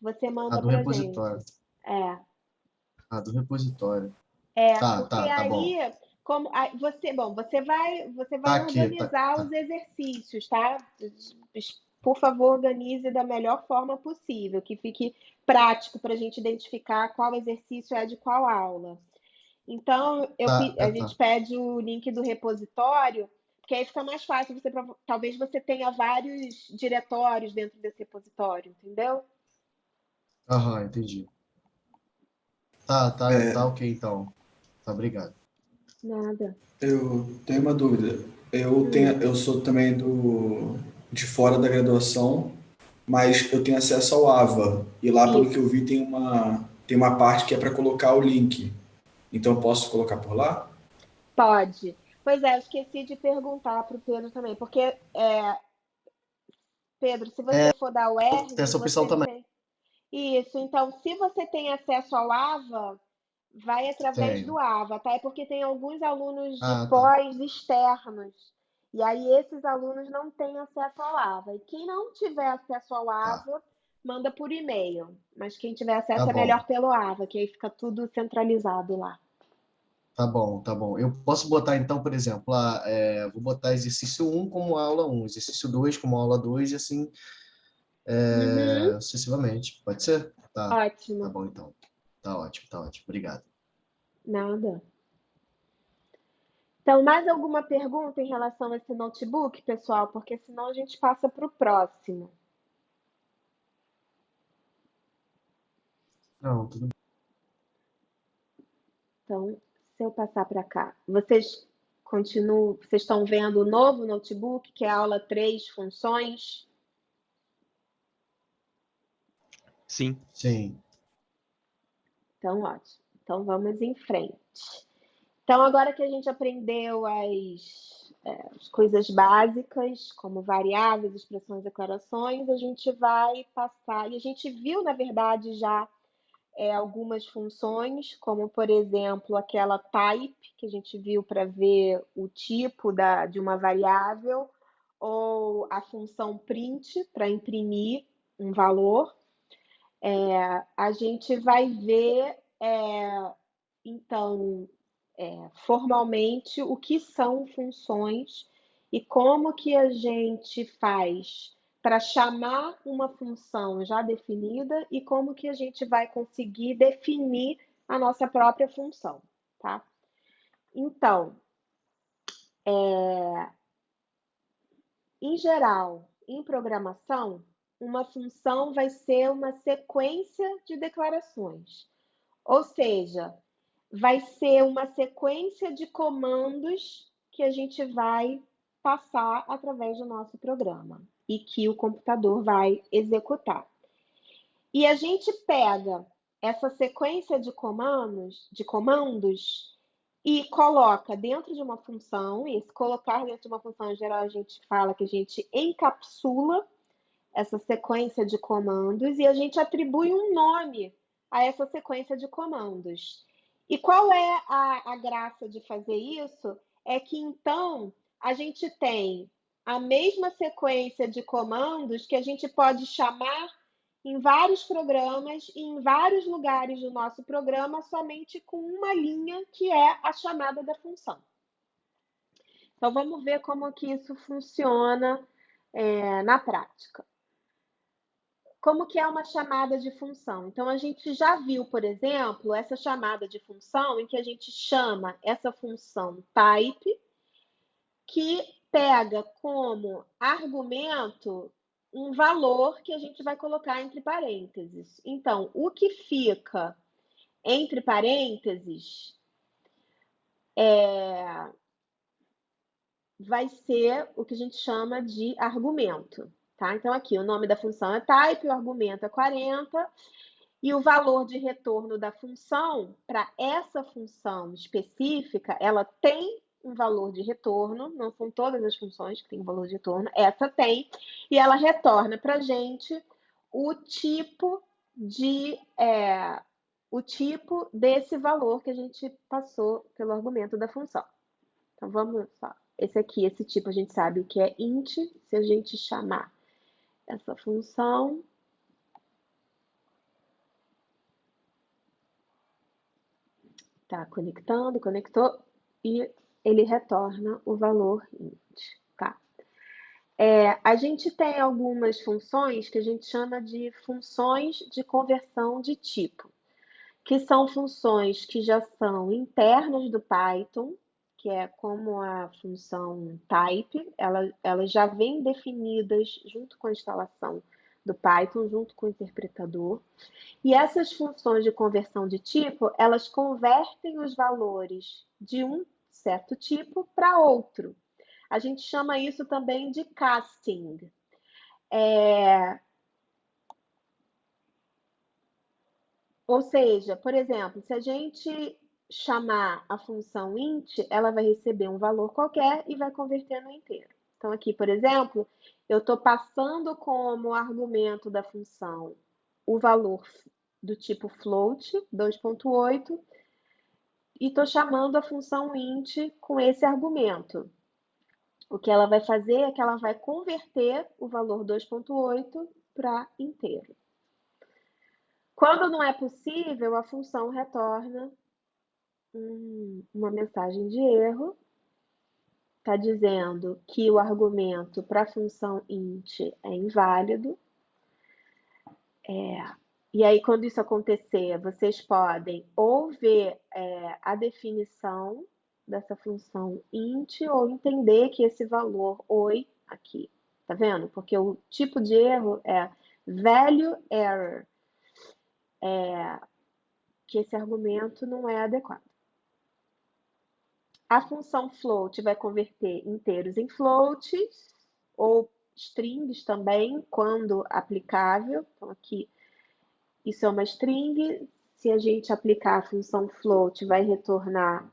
Você manda Do para gente. repositório. Do repositório. Porque Tá bom. aí, você Tá vai aqui, organizar os exercícios, tá? Por favor, organize da melhor forma possível, que fique prático para a gente identificar qual exercício é de qual aula. Então, a gente pede o link do repositório, porque aí fica mais fácil. Talvez você tenha vários diretórios dentro desse repositório, entendeu? Entendi. Ok, então. Tá, obrigado. Nada. Eu tenho uma dúvida. Eu sou também de fora da graduação, mas eu tenho acesso ao AVA. E lá, pelo que eu vi, tem uma parte que é para colocar o link. Então, eu posso colocar por lá? Pode. Pois é, eu esqueci de perguntar para o Pedro também, porque, Pedro, se você for da UERJ, Tem essa opção também. Isso, então, se você tem acesso ao AVA, vai através Tenho. do AVA, tá? É porque tem alguns alunos de Tá. pós externos, e aí esses alunos não têm acesso ao AVA. E quem não tiver acesso ao AVA, manda por e-mail. Mas quem tiver acesso é melhor pelo AVA, que aí fica tudo centralizado lá. Tá bom. Eu posso botar, então, por exemplo, vou botar exercício 1 como aula 1, exercício 2 como aula 2 e assim sucessivamente. Pode ser? Ótimo. Tá bom, então. Tá ótimo. Obrigado. Nada. Então, mais alguma pergunta em relação a esse notebook, pessoal? Porque senão a gente passa para o próximo. Não, tudo bem. Então, se eu passar para cá, vocês estão vendo o novo notebook, que é a aula 3, funções? Sim. Então, ótimo. Então, vamos em frente. Então, agora que a gente aprendeu as coisas básicas, como variáveis, expressões, declarações, a gente vai passar, e a gente viu, na verdade, já algumas funções, como, por exemplo, aquela type, que a gente viu para ver o tipo de uma variável, ou a função print, para imprimir um valor. A gente vai ver, então, formalmente, o que são funções e como que a gente faz para chamar uma função já definida e como que a gente vai conseguir definir a nossa própria função, tá? Então, em geral, em programação, uma função vai ser uma sequência de declarações, ou seja, vai ser uma sequência de comandos que a gente vai passar através do nosso programa e que o computador vai executar. E a gente pega essa sequência de comandos e coloca dentro de uma função, e esse colocar dentro de uma função, em geral, a gente fala que a gente encapsula essa sequência de comandos e a gente atribui um nome a essa sequência de comandos. E qual é a graça de fazer isso? É que, então, a gente tem a mesma sequência de comandos que a gente pode chamar em vários programas e em vários lugares do nosso programa somente com uma linha, que é a chamada da função. Então, vamos ver como que isso funciona na prática. Como que é uma chamada de função? Então, a gente já viu, por exemplo, essa chamada de função em que a gente chama essa função type, que pega como argumento um valor que a gente vai colocar entre parênteses. Então, o que fica entre parênteses vai ser o que a gente chama de argumento. Tá? Então, aqui, o nome da função é type, o argumento é 40, e o valor de retorno da função, para essa função específica, ela tem um valor de retorno, não são todas as funções que têm valor de retorno, essa tem, e ela retorna para a gente o tipo desse valor que a gente passou pelo argumento da função. Então, vamos lá. Esse tipo a gente sabe que é int, se a gente chamar essa função. Tá conectando, conectou, e ele retorna o valor int, tá? A gente tem algumas funções que a gente chama de funções de conversão de tipo, que são funções que já são internas do Python, que é como a função type, elas já vêm definidas junto com a instalação do Python, junto com o interpretador. E essas funções de conversão de tipo, elas convertem os valores de um certo tipo para outro. A gente chama isso também de casting. Ou seja, por exemplo, se a gente chamar a função int, ela vai receber um valor qualquer e vai converter no inteiro. Então, aqui, por exemplo, eu estou passando como argumento da função o valor do tipo float, 2.8, e estou chamando a função int com esse argumento. O que ela vai fazer é que ela vai converter o valor 2.8 para inteiro. Quando não é possível, a função retorna uma mensagem de erro. Está dizendo que o argumento para a função int é inválido. E aí, quando isso acontecer, vocês podem ou ver a definição dessa função int ou entender que esse valor oi aqui, tá vendo? Porque o tipo de erro é value error, que esse argumento não é adequado. A função float vai converter inteiros em floats ou strings também, quando aplicável. Então, aqui, isso é uma string. Se a gente aplicar a função float, vai retornar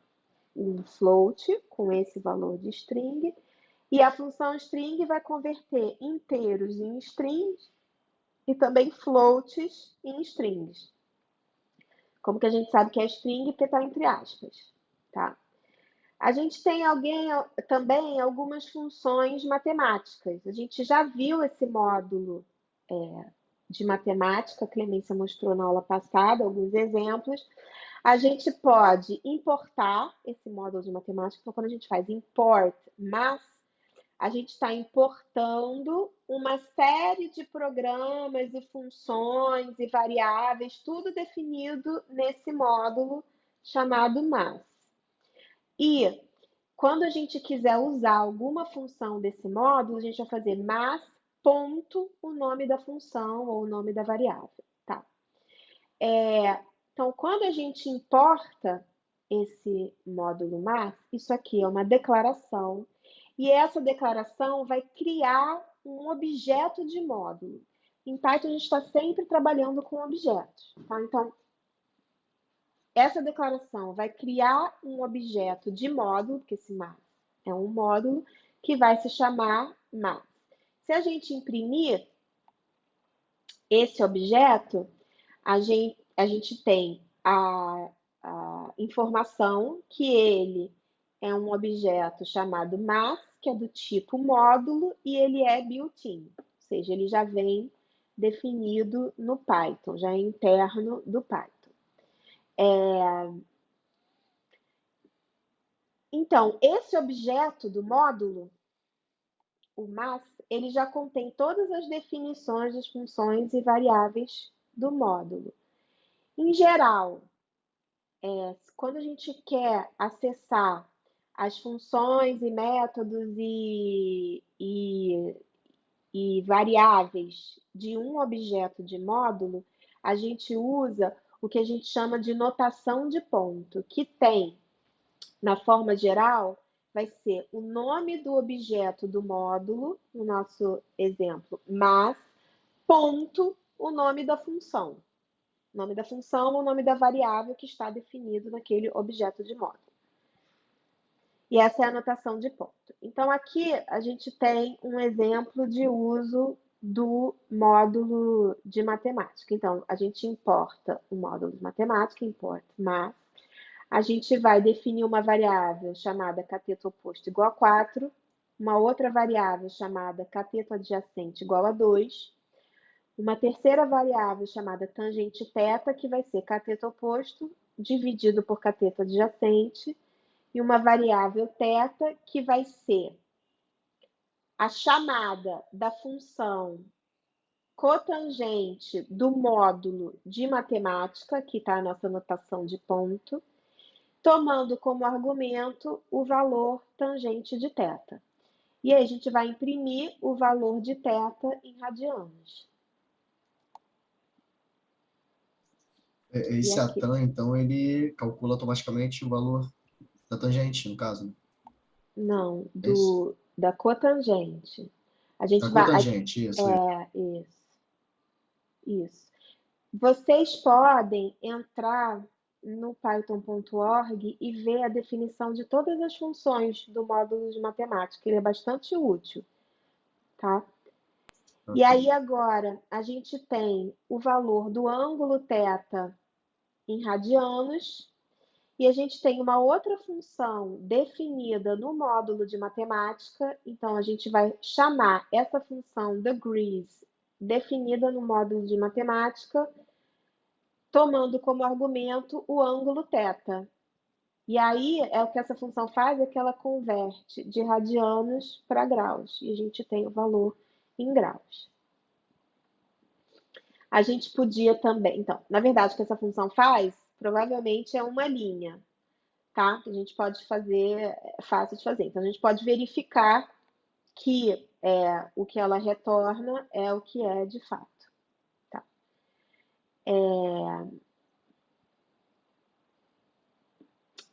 um float com esse valor de string. E a função string vai converter inteiros em strings e também floats em strings. Como que a gente sabe que é string? Porque está entre aspas, tá? A gente tem também algumas funções matemáticas. A gente já viu esse módulo de matemática, a Clemência mostrou na aula passada alguns exemplos. A gente pode importar esse módulo de matemática. Então, quando a gente faz import mass, a gente está importando uma série de programas e funções e variáveis, tudo definido nesse módulo chamado mass. E quando a gente quiser usar alguma função desse módulo, a gente vai fazer mass ponto o nome da função ou o nome da variável, tá? Então, quando a gente importa esse módulo mass, isso aqui é uma declaração, e essa declaração vai criar um objeto de módulo. Em Python, a gente está sempre trabalhando com objetos, tá? Então, essa declaração vai criar um objeto de módulo, porque esse mass é um módulo, que vai se chamar mass. Se a gente imprimir esse objeto, a gente tem a informação que ele é um objeto chamado mass, que é do tipo módulo, e ele é built-in, ou seja, ele já vem definido no Python, já é interno do Python. Então, esse objeto do módulo, o mass, ele já contém todas as definições das funções e variáveis do módulo. Em geral, quando a gente quer acessar as funções e métodos e variáveis de um objeto de módulo, a gente usa o que a gente chama de notação de ponto, que tem, na forma geral, vai ser o nome do objeto do módulo, no nosso exemplo, mass, ponto, o nome da função. O nome da função ou o nome da variável que está definido naquele objeto de módulo. E essa é a notação de ponto. Então, aqui a gente tem um exemplo de uso do módulo de matemática. Então, a gente importa o módulo de matemática, import mass. A gente vai definir uma variável chamada cateto oposto igual a 4, uma outra variável chamada cateto adjacente igual a 2, uma terceira variável chamada tangente θ, que vai ser cateto oposto dividido por cateto adjacente, e uma variável θ, que vai ser a chamada da função cotangente do módulo de matemática, que está a nossa notação de ponto, tomando como argumento o valor tangente de θ. E aí a gente vai imprimir o valor de θ em radianos. Esse ATAN, então, ele calcula automaticamente o valor da tangente, no caso, né? Não, Isso. da cotangente. A gente Da vai. cotangente, isso. Isso. Vocês podem entrar no python.org e ver a definição de todas as funções do módulo de matemática. Ele é bastante útil, tá? E aí agora a gente tem o valor do ângulo θ em radianos, e a gente tem uma outra função definida no módulo de matemática, então a gente vai chamar essa função degrees, definida no módulo de matemática, tomando como argumento o ângulo θ. E aí, o que essa função faz é que ela converte de radianos para graus, e a gente tem o valor em graus. A gente podia também, então, na verdade, o que essa função faz, provavelmente é uma linha, tá? A gente pode fazer, é fácil de fazer. Então, a gente pode verificar que o que ela retorna é o que é de fato, tá?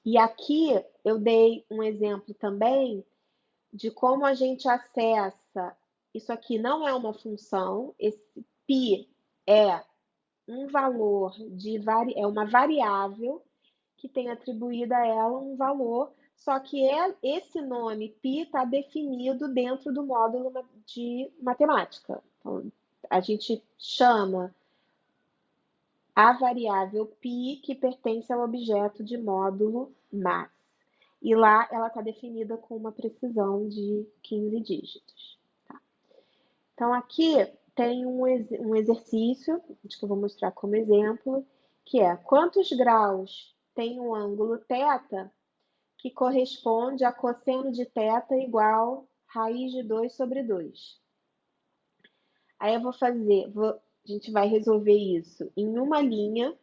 E aqui eu dei um exemplo também de como a gente acessa. Isso aqui não é uma função, esse π é um valor é uma variável que tem atribuído a ela um valor, só que esse nome π está definido dentro do módulo de matemática. Então, a gente chama a variável π que pertence ao objeto de módulo mass. E lá ela está definida com uma precisão de 15 dígitos. Tá? Então, aqui tem um exercício, que eu vou mostrar como exemplo, que é quantos graus tem um ângulo θ que corresponde a cosseno de θ igual raiz de 2 sobre 2. Aí eu a gente vai resolver isso em uma linha,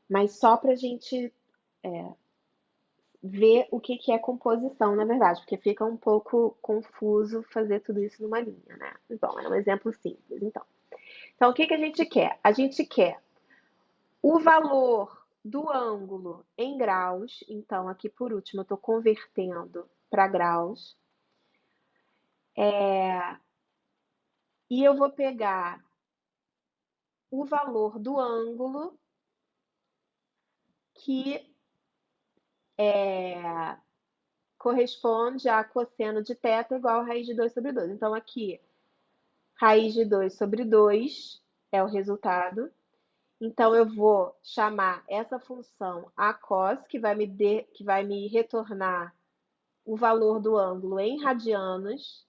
mas só para a gente ver o que é composição, na verdade, porque fica um pouco confuso fazer tudo isso numa linha, né? Bom, é um exemplo simples, então. Então, o que a gente quer? A gente quer o valor do ângulo em graus, então aqui por último eu estou convertendo para graus, e eu vou pegar o valor do ângulo que corresponde a cosseno de θ igual a raiz de 2 sobre 2. Então, aqui, raiz de 2 sobre 2 é o resultado. Então, eu vou chamar essa função a cos, que vai me retornar o valor do ângulo em radianos.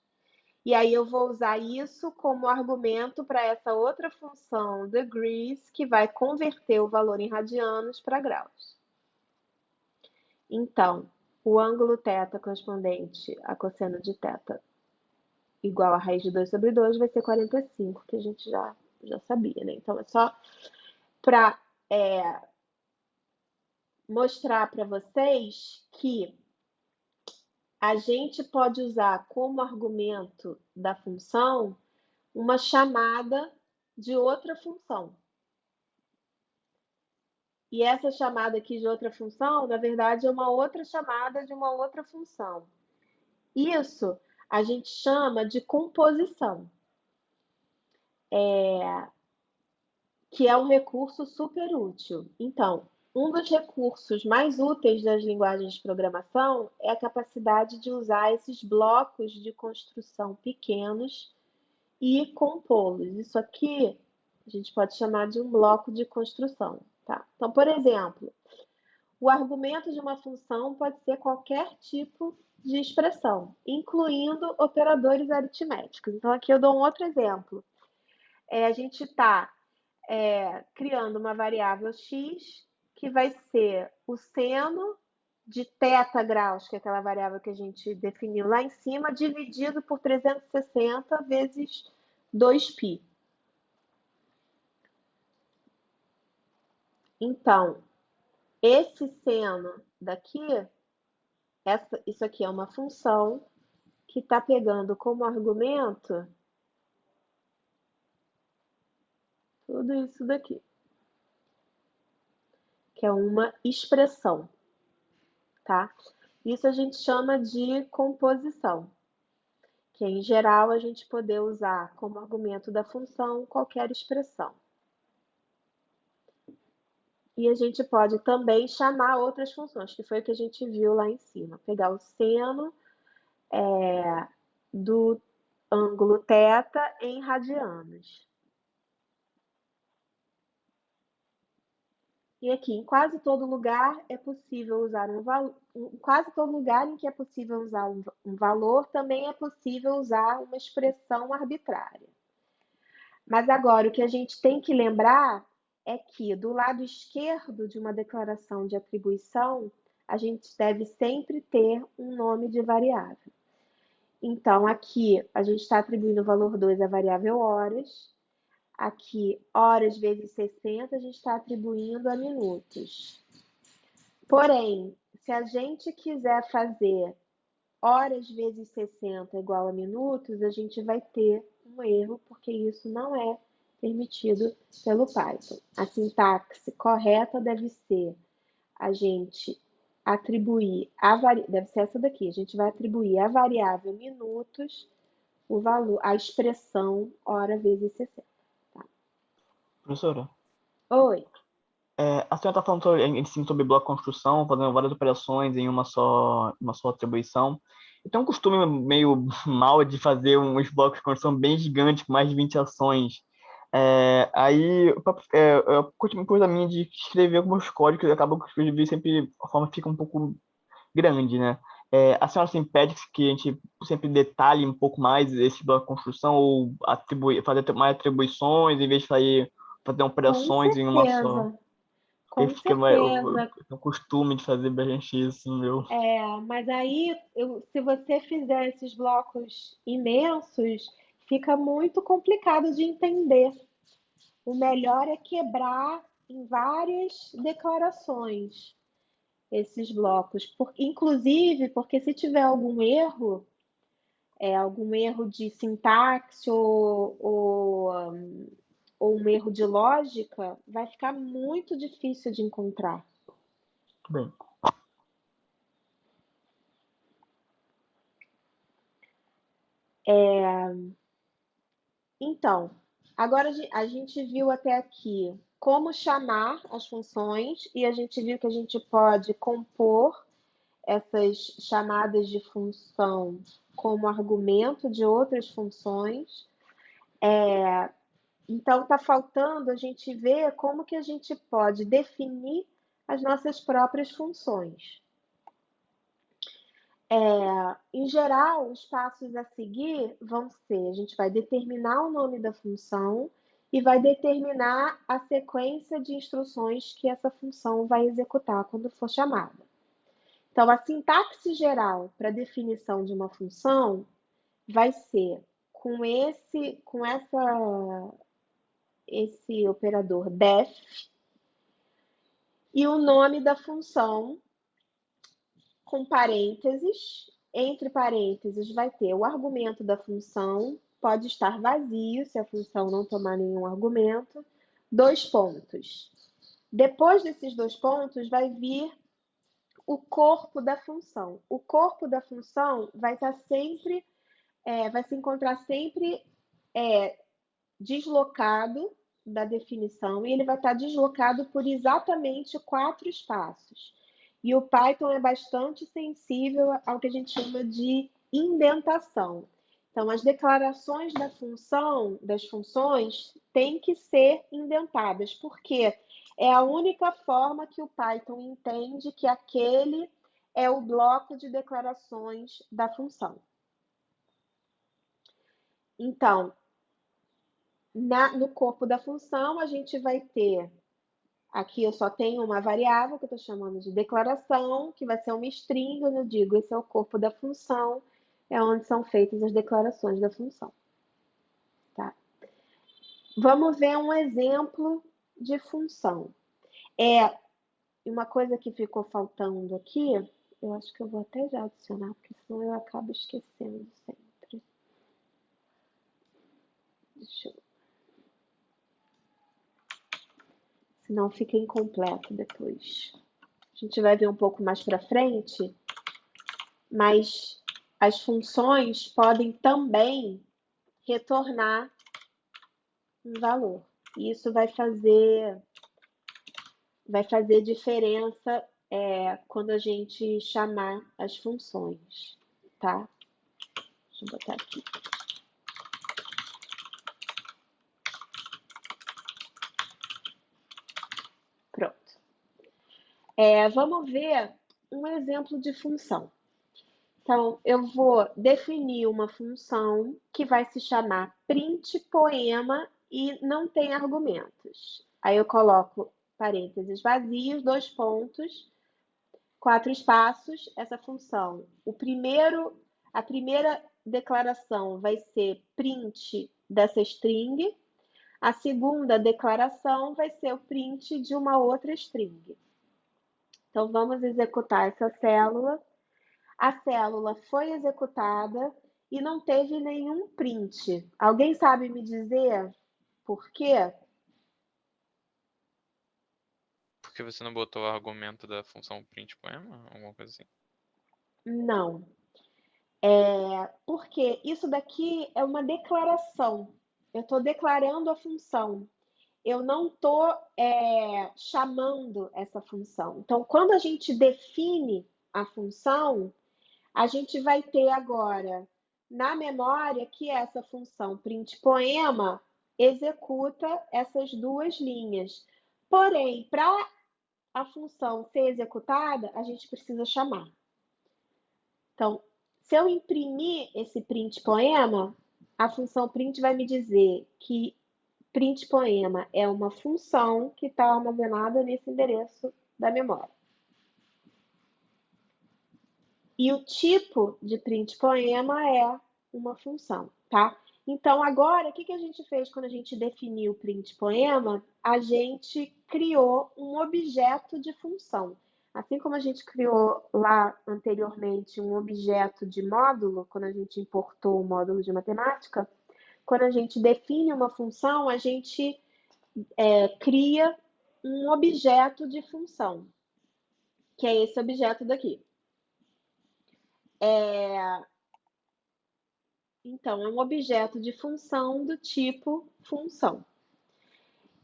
E aí, eu vou usar isso como argumento para essa outra função degrees, que vai converter o valor em radianos para graus. Então, o ângulo θ correspondente a cosseno de θ igual a raiz de 2 sobre 2 vai ser 45, que a gente já sabia, né? Então, é só para mostrar para vocês que a gente pode usar como argumento da função uma chamada de outra função. E essa chamada aqui de outra função, na verdade, é uma outra chamada de uma outra função. Isso a gente chama de composição, que é um recurso super útil. Então, um dos recursos mais úteis das linguagens de programação é a capacidade de usar esses blocos de construção pequenos e compô-los. Isso aqui a gente pode chamar de um bloco de construção. Tá? Então, por exemplo, o argumento de uma função pode ser qualquer tipo de expressão, incluindo operadores aritméticos. Então, aqui eu dou um outro exemplo. A gente está criando uma variável x, que vai ser o seno de θ graus, que é aquela variável que a gente definiu lá em cima, dividido por 360 vezes 2π. Então, esse seno daqui, isso aqui é uma função que está pegando como argumento tudo isso daqui, que é uma expressão, tá? Isso a gente chama de composição, que em geral a gente poder usar como argumento da função qualquer expressão. E a gente pode também chamar outras funções, que foi o que a gente viu lá em cima. Pegar o seno do ângulo θ em radianos. E aqui, em quase todo lugar é possível usar um valor. Em quase todo lugar em que é possível usar um valor, também é possível usar uma expressão arbitrária. Mas agora, o que a gente tem que lembrar é que do lado esquerdo de uma declaração de atribuição, a gente deve sempre ter um nome de variável. Então, aqui a gente está atribuindo o valor 2 à variável horas. Aqui, horas vezes 60, a gente está atribuindo a minutos. Porém, se a gente quiser fazer horas vezes 60 igual a minutos, a gente vai ter um erro, porque isso não é permitido pelo Python. A sintaxe correta deve ser a gente atribuir deve ser essa daqui, a gente vai atribuir a variável minutos o valor, a expressão hora vezes 60. Professora, Oi. a senhora está falando sobre bloco de construção, fazendo várias operações em uma só atribuição. Eu tenho um costume meio mal de fazer uns blocos de construção bem gigantes, com mais de 20 ações. Aí, eu curto uma coisa minha de escrever alguns códigos, e acaba que escrever sempre, a forma fica um pouco grande, né? A senhora se impede que a gente sempre detalhe um pouco mais esse bloco de construção ou fazer mais atribuições em vez de fazer Com operações em uma só? certeza, Porque com eu certeza. tenho costume de fazer bastante isso, meu. Mas aí, se você fizer esses blocos imensos, fica muito complicado de entender. O melhor é quebrar em várias declarações esses blocos, inclusive porque se tiver algum erro de sintaxe ou um erro de lógica, vai ficar muito difícil de encontrar. Muito bem. Então, agora a gente viu até aqui como chamar as funções e a gente viu que a gente pode compor essas chamadas de função como argumento de outras funções. Então, está faltando a gente ver como que a gente pode definir as nossas próprias funções. Em geral, os passos a seguir vão ser: a gente vai determinar o nome da função e vai determinar a sequência de instruções que essa função vai executar quando for chamada. Então, a sintaxe geral para definição de uma função vai ser com esse operador def e o nome da função com parênteses. Entre parênteses vai ter o argumento da função, pode estar vazio se a função não tomar nenhum argumento, 2 pontos. Depois desses 2 pontos vai vir o corpo da função. O corpo da função vai se encontrar sempre deslocado da definição, e ele vai estar deslocado por exatamente 4 espaços. E o Python é bastante sensível ao que a gente chama de indentação. Então, as declarações das funções, têm que ser indentadas, porque é a única forma que o Python entende que aquele é o bloco de declarações da função. Então, no corpo da função, a gente vai ter, aqui eu só tenho uma variável que eu estou chamando de declaração, que vai ser uma string, onde eu digo, esse é o corpo da função, é onde são feitas as declarações da função. Tá? Vamos ver um exemplo de função. Uma coisa que ficou faltando aqui, eu acho que eu vou até já adicionar, porque senão eu acabo esquecendo sempre. Deixa eu... Senão fica incompleto depois. A gente vai ver um pouco mais para frente, mas as funções podem também retornar um valor. E isso vai fazer diferença quando a gente chamar as funções, tá? Deixa eu botar aqui. Pronto. Vamos ver um exemplo de função. Então, eu vou definir uma função que vai se chamar print poema e não tem argumentos. Aí eu coloco parênteses vazios, 2 pontos, 4 espaços, essa função. A primeira declaração vai ser print dessa string, a segunda declaração vai ser o print de uma outra string. Então, vamos executar essa célula. A célula foi executada e não teve nenhum print. Alguém sabe me dizer por quê? Porque você não botou o argumento da função print poema? Alguma coisa assim? Não. Porque isso daqui é uma declaração. Eu estou declarando a função. eu não estou chamando essa função. Então, quando a gente define a função, a gente vai ter agora na memória que essa função print poema executa essas duas linhas. Porém, para a função ser executada, a gente precisa chamar. Então, se eu imprimir esse print poema, a função print vai me dizer que print poema é uma função que está armazenada nesse endereço da memória. E o tipo de print poema é uma função, tá? Então, agora, o que a gente fez quando a gente definiu o print poema? A gente criou um objeto de função. Assim como a gente criou lá anteriormente um objeto de módulo, quando a gente importou o módulo de matemática, quando a gente define uma função, a gente cria um objeto de função, que é esse objeto daqui. Então, é um objeto de função do tipo função.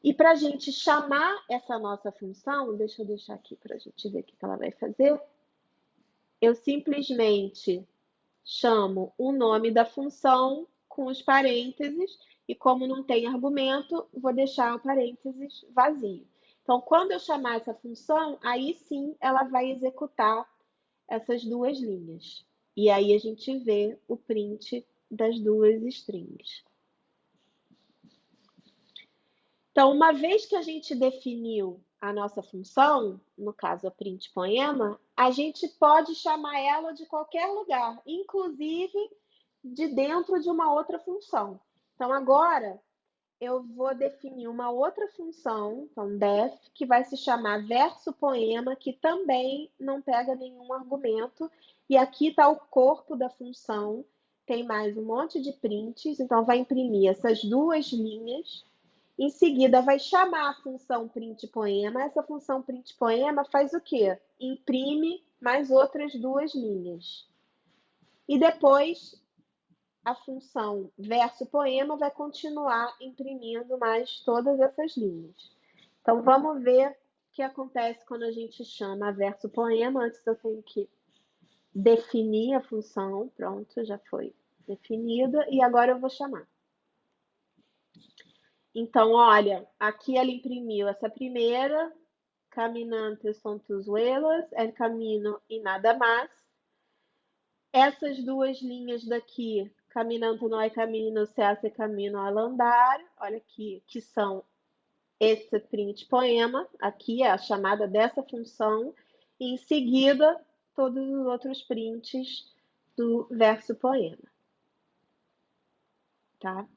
E para a gente chamar essa nossa função, deixa eu deixar aqui para a gente ver o que ela vai fazer. Eu simplesmente chamo o nome da função com os parênteses, e como não tem argumento, vou deixar o parênteses vazio. Então, quando eu chamar essa função, aí sim ela vai executar essas duas linhas. E aí a gente vê o print das duas strings. Então, uma vez que a gente definiu a nossa função, no caso a print poema, a gente pode chamar ela de qualquer lugar, inclusive de dentro de uma outra função. Então, agora eu vou definir uma outra função, então def, que vai se chamar verso poema, que também não pega nenhum argumento. E aqui está o corpo da função, tem mais um monte de prints, então vai imprimir essas duas linhas. Em seguida, vai chamar a função print poema. Essa função print poema faz o quê? Imprime mais outras duas linhas. E depois, a função verso poema vai continuar imprimindo mais todas essas linhas. Então, vamos ver o que acontece quando a gente chama verso poema. Antes eu tenho que definir a função. Pronto, já foi definida. E agora eu vou chamar. Então, olha, aqui ela imprimiu essa primeira, caminantes son tus huelas, el camino e nada mais. Essas duas linhas daqui, caminando no hay camino, se hace camino al andar, olha aqui, que são esse print poema, aqui é a chamada dessa função, e em seguida, todos os outros prints do verso poema. Tá?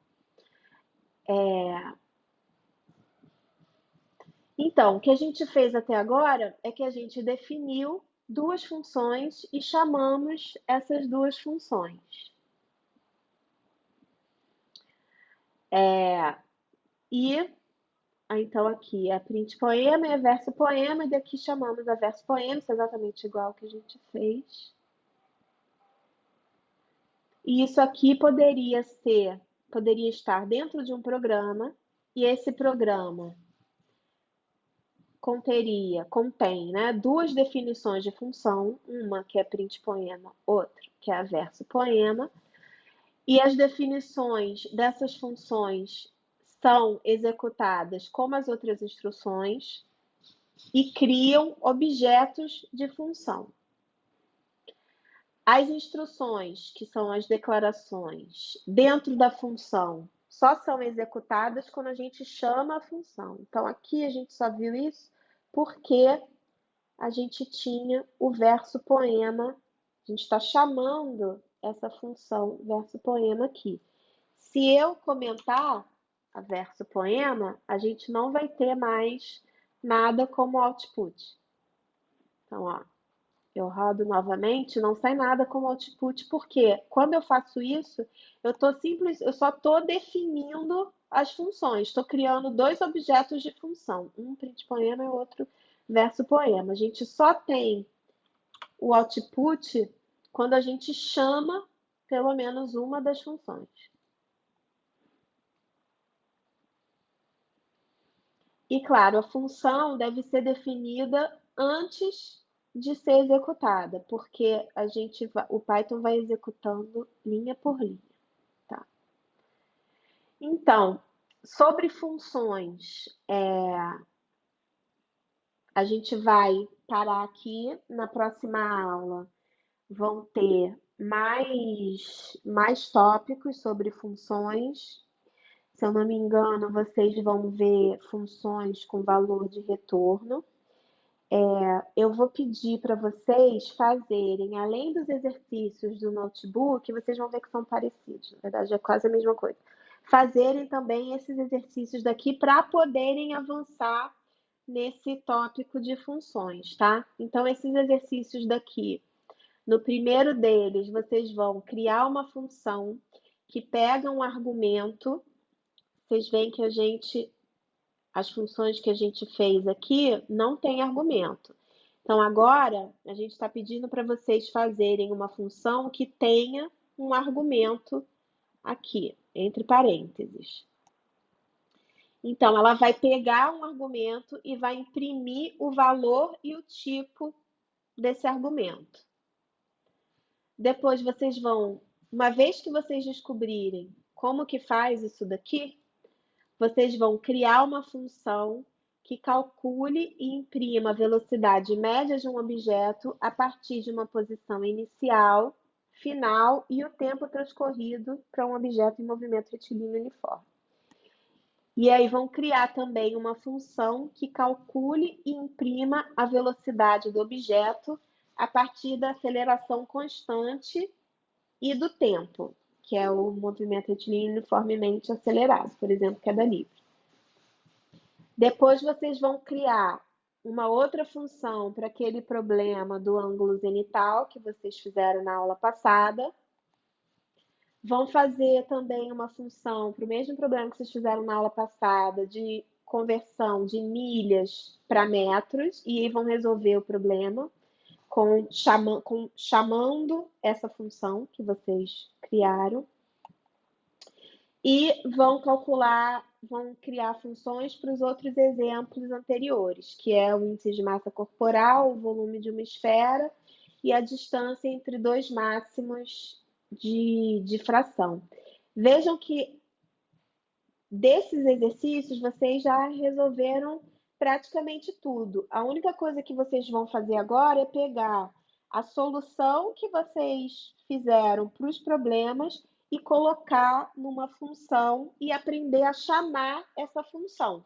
Então, o que a gente fez até agora é que a gente definiu duas funções e chamamos essas duas funções. Então aqui é print poema e é verso poema, e daqui chamamos a verso poema, isso é exatamente igual ao que a gente fez. E isso aqui poderia estar dentro de um programa, e esse programa contém, né, duas definições de função, uma que é print poema, outra que é a verso poema, e as definições dessas funções são executadas como as outras instruções e criam objetos de função. As instruções, que são as declarações dentro da função, só são executadas quando a gente chama a função. Então, aqui a gente só viu isso porque a gente tinha o verso poema, a gente está chamando essa função verso poema aqui. Se eu comentar a verso poema, a gente não vai ter mais nada como output. Então, ó, eu rodo novamente, não sai nada como output, porque quando eu faço isso, eu só estou definindo as funções, estou criando dois objetos de função, um print poema e outro verso poema. A gente só tem o output quando a gente chama pelo menos uma das funções. E, claro, a função deve ser definida antes de ser executada, porque o Python vai executando linha por linha, tá? Então, sobre funções, a gente vai parar aqui. Na próxima aula vão ter mais tópicos sobre funções. Se eu não me engano, vocês vão ver funções com valor de retorno. Eu vou pedir para vocês fazerem, além dos exercícios do notebook, vocês vão ver que são parecidos, na verdade é quase a mesma coisa. Fazerem também esses exercícios daqui para poderem avançar nesse tópico de funções, tá? Então, esses exercícios daqui, no primeiro deles, vocês vão criar uma função que pega um argumento. Vocês veem que as funções que a gente fez aqui não tem argumento. Então, agora, a gente está pedindo para vocês fazerem uma função que tenha um argumento aqui, entre parênteses. Então, ela vai pegar um argumento e vai imprimir o valor e o tipo desse argumento. Depois vocês vão, uma vez que vocês descobrirem como que faz isso daqui, vocês vão criar uma função que calcule e imprima a velocidade média de um objeto a partir de uma posição inicial, final e o tempo transcorrido para um objeto em movimento retilíneo uniforme. E aí vão criar também uma função que calcule e imprima a velocidade do objeto a partir da aceleração constante e do tempo, que é o movimento retilíneo uniformemente acelerado, por exemplo, queda livre. Depois vocês vão criar uma outra função para aquele problema do ângulo zenital que vocês fizeram na aula passada. Vão fazer também uma função para o mesmo problema que vocês fizeram na aula passada, de conversão de milhas para metros, e aí vão resolver o problema chamando essa função que vocês criaram. E vão criar funções para os outros exemplos anteriores, que é o índice de massa corporal, o volume de uma esfera e a distância entre dois máximos de fração. Vejam que desses exercícios vocês já resolveram praticamente tudo. A única coisa que vocês vão fazer agora é pegar a solução que vocês fizeram para os problemas e colocar numa função e aprender a chamar essa função.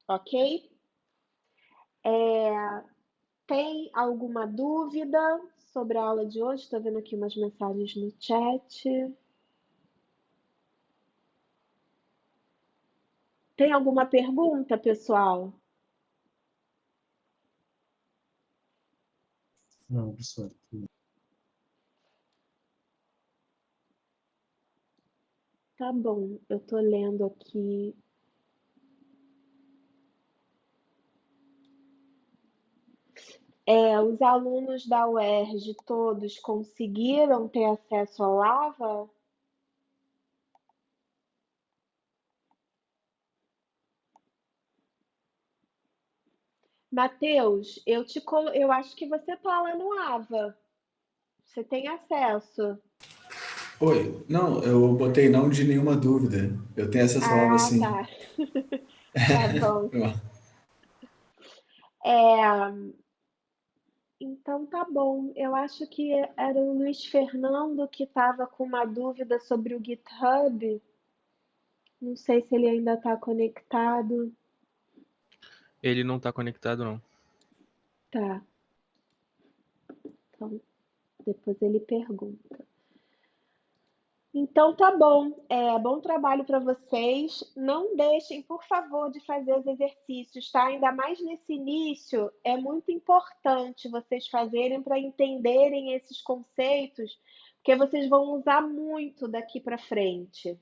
Ok? Tem alguma dúvida sobre a aula de hoje? Estou vendo aqui umas mensagens no chat. Tem alguma pergunta, pessoal? Não, professor. Tá bom, eu estou lendo aqui. Os alunos da UERJ todos conseguiram ter acesso ao Lava? Matheus, eu acho que você está lá no AVA. Você tem acesso. Oi, não, eu botei não de nenhuma dúvida. Eu tenho acesso ao Lava, sim. Tá. Tá bom. Então tá bom. Eu acho que era o Luiz Fernando que estava com uma dúvida sobre o GitHub. Não sei se ele ainda está conectado. Ele não está conectado, não. Tá. Então, depois ele pergunta. Então tá bom. Bom trabalho para vocês. Não deixem, por favor, de fazer os exercícios, tá? Ainda mais nesse início, é muito importante vocês fazerem para entenderem esses conceitos, porque vocês vão usar muito daqui para frente.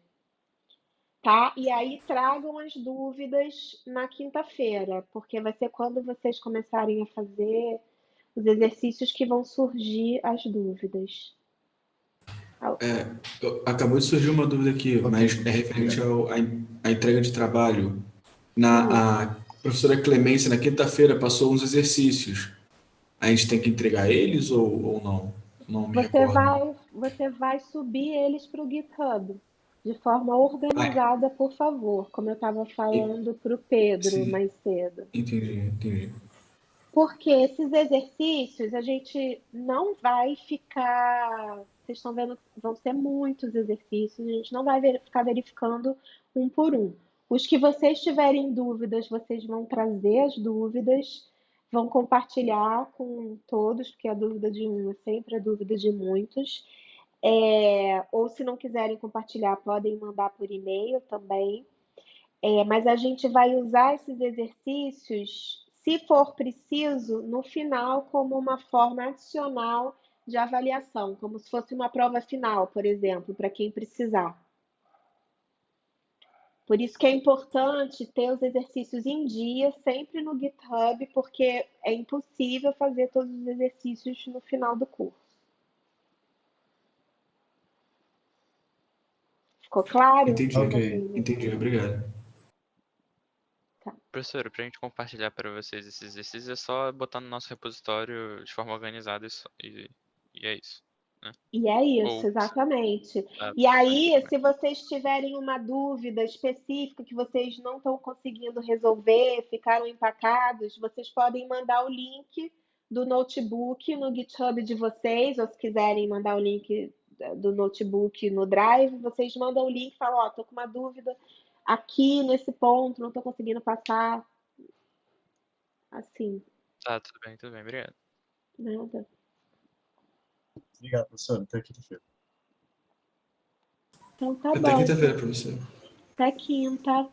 Tá? E aí tragam as dúvidas na quinta-feira, porque vai ser quando vocês começarem a fazer os exercícios que vão surgir as dúvidas. Acabou de surgir uma dúvida aqui, mas é referente à entrega de trabalho. A professora Clemência, na quinta-feira, passou uns exercícios. A gente tem que entregar eles ou não? Não me recordo. Você vai subir eles para o GitHub de forma Ah, organizada, por favor, como eu estava e- falando para o Pedro sim, mais cedo. entendi. Porque esses exercícios a gente não vai ficar. Vocês estão vendo que vão ser muitos exercícios, a gente não vai ficar verificando um por um. Os que vocês tiverem dúvidas, vocês vão trazer as dúvidas, vão compartilhar com todos, porque a dúvida de um é sempre a dúvida de muitos. Ou se não quiserem compartilhar, podem mandar por e-mail também. Mas a gente vai usar esses exercícios, se for preciso, no final, como uma forma adicional de avaliação, como se fosse uma prova final, por exemplo, para quem precisar. Por isso que é importante ter os exercícios em dia, sempre no GitHub, porque é impossível fazer todos os exercícios no final do curso. Ficou claro? Ok. Entendi, obrigado. Professor, pra gente compartilhar para vocês esses exercícios, é só botar no nosso repositório de forma organizada e é isso, né? E é isso, Ou exatamente. ah, E aí, também. se vocês tiverem uma dúvida específica que vocês não estão conseguindo resolver, ficaram empacados, vocês podem mandar o link do notebook no GitHub de vocês, ou se quiserem mandar o link do notebook no Drive, vocês mandam o link e falam, ó, tô com uma dúvida aqui nesse ponto, não estou conseguindo passar, assim, Tá, tudo bem, obrigado. nada. Obrigado, professor. Até quinta-feira. Então tá Até bom, quinta-feira, professor. até quinta.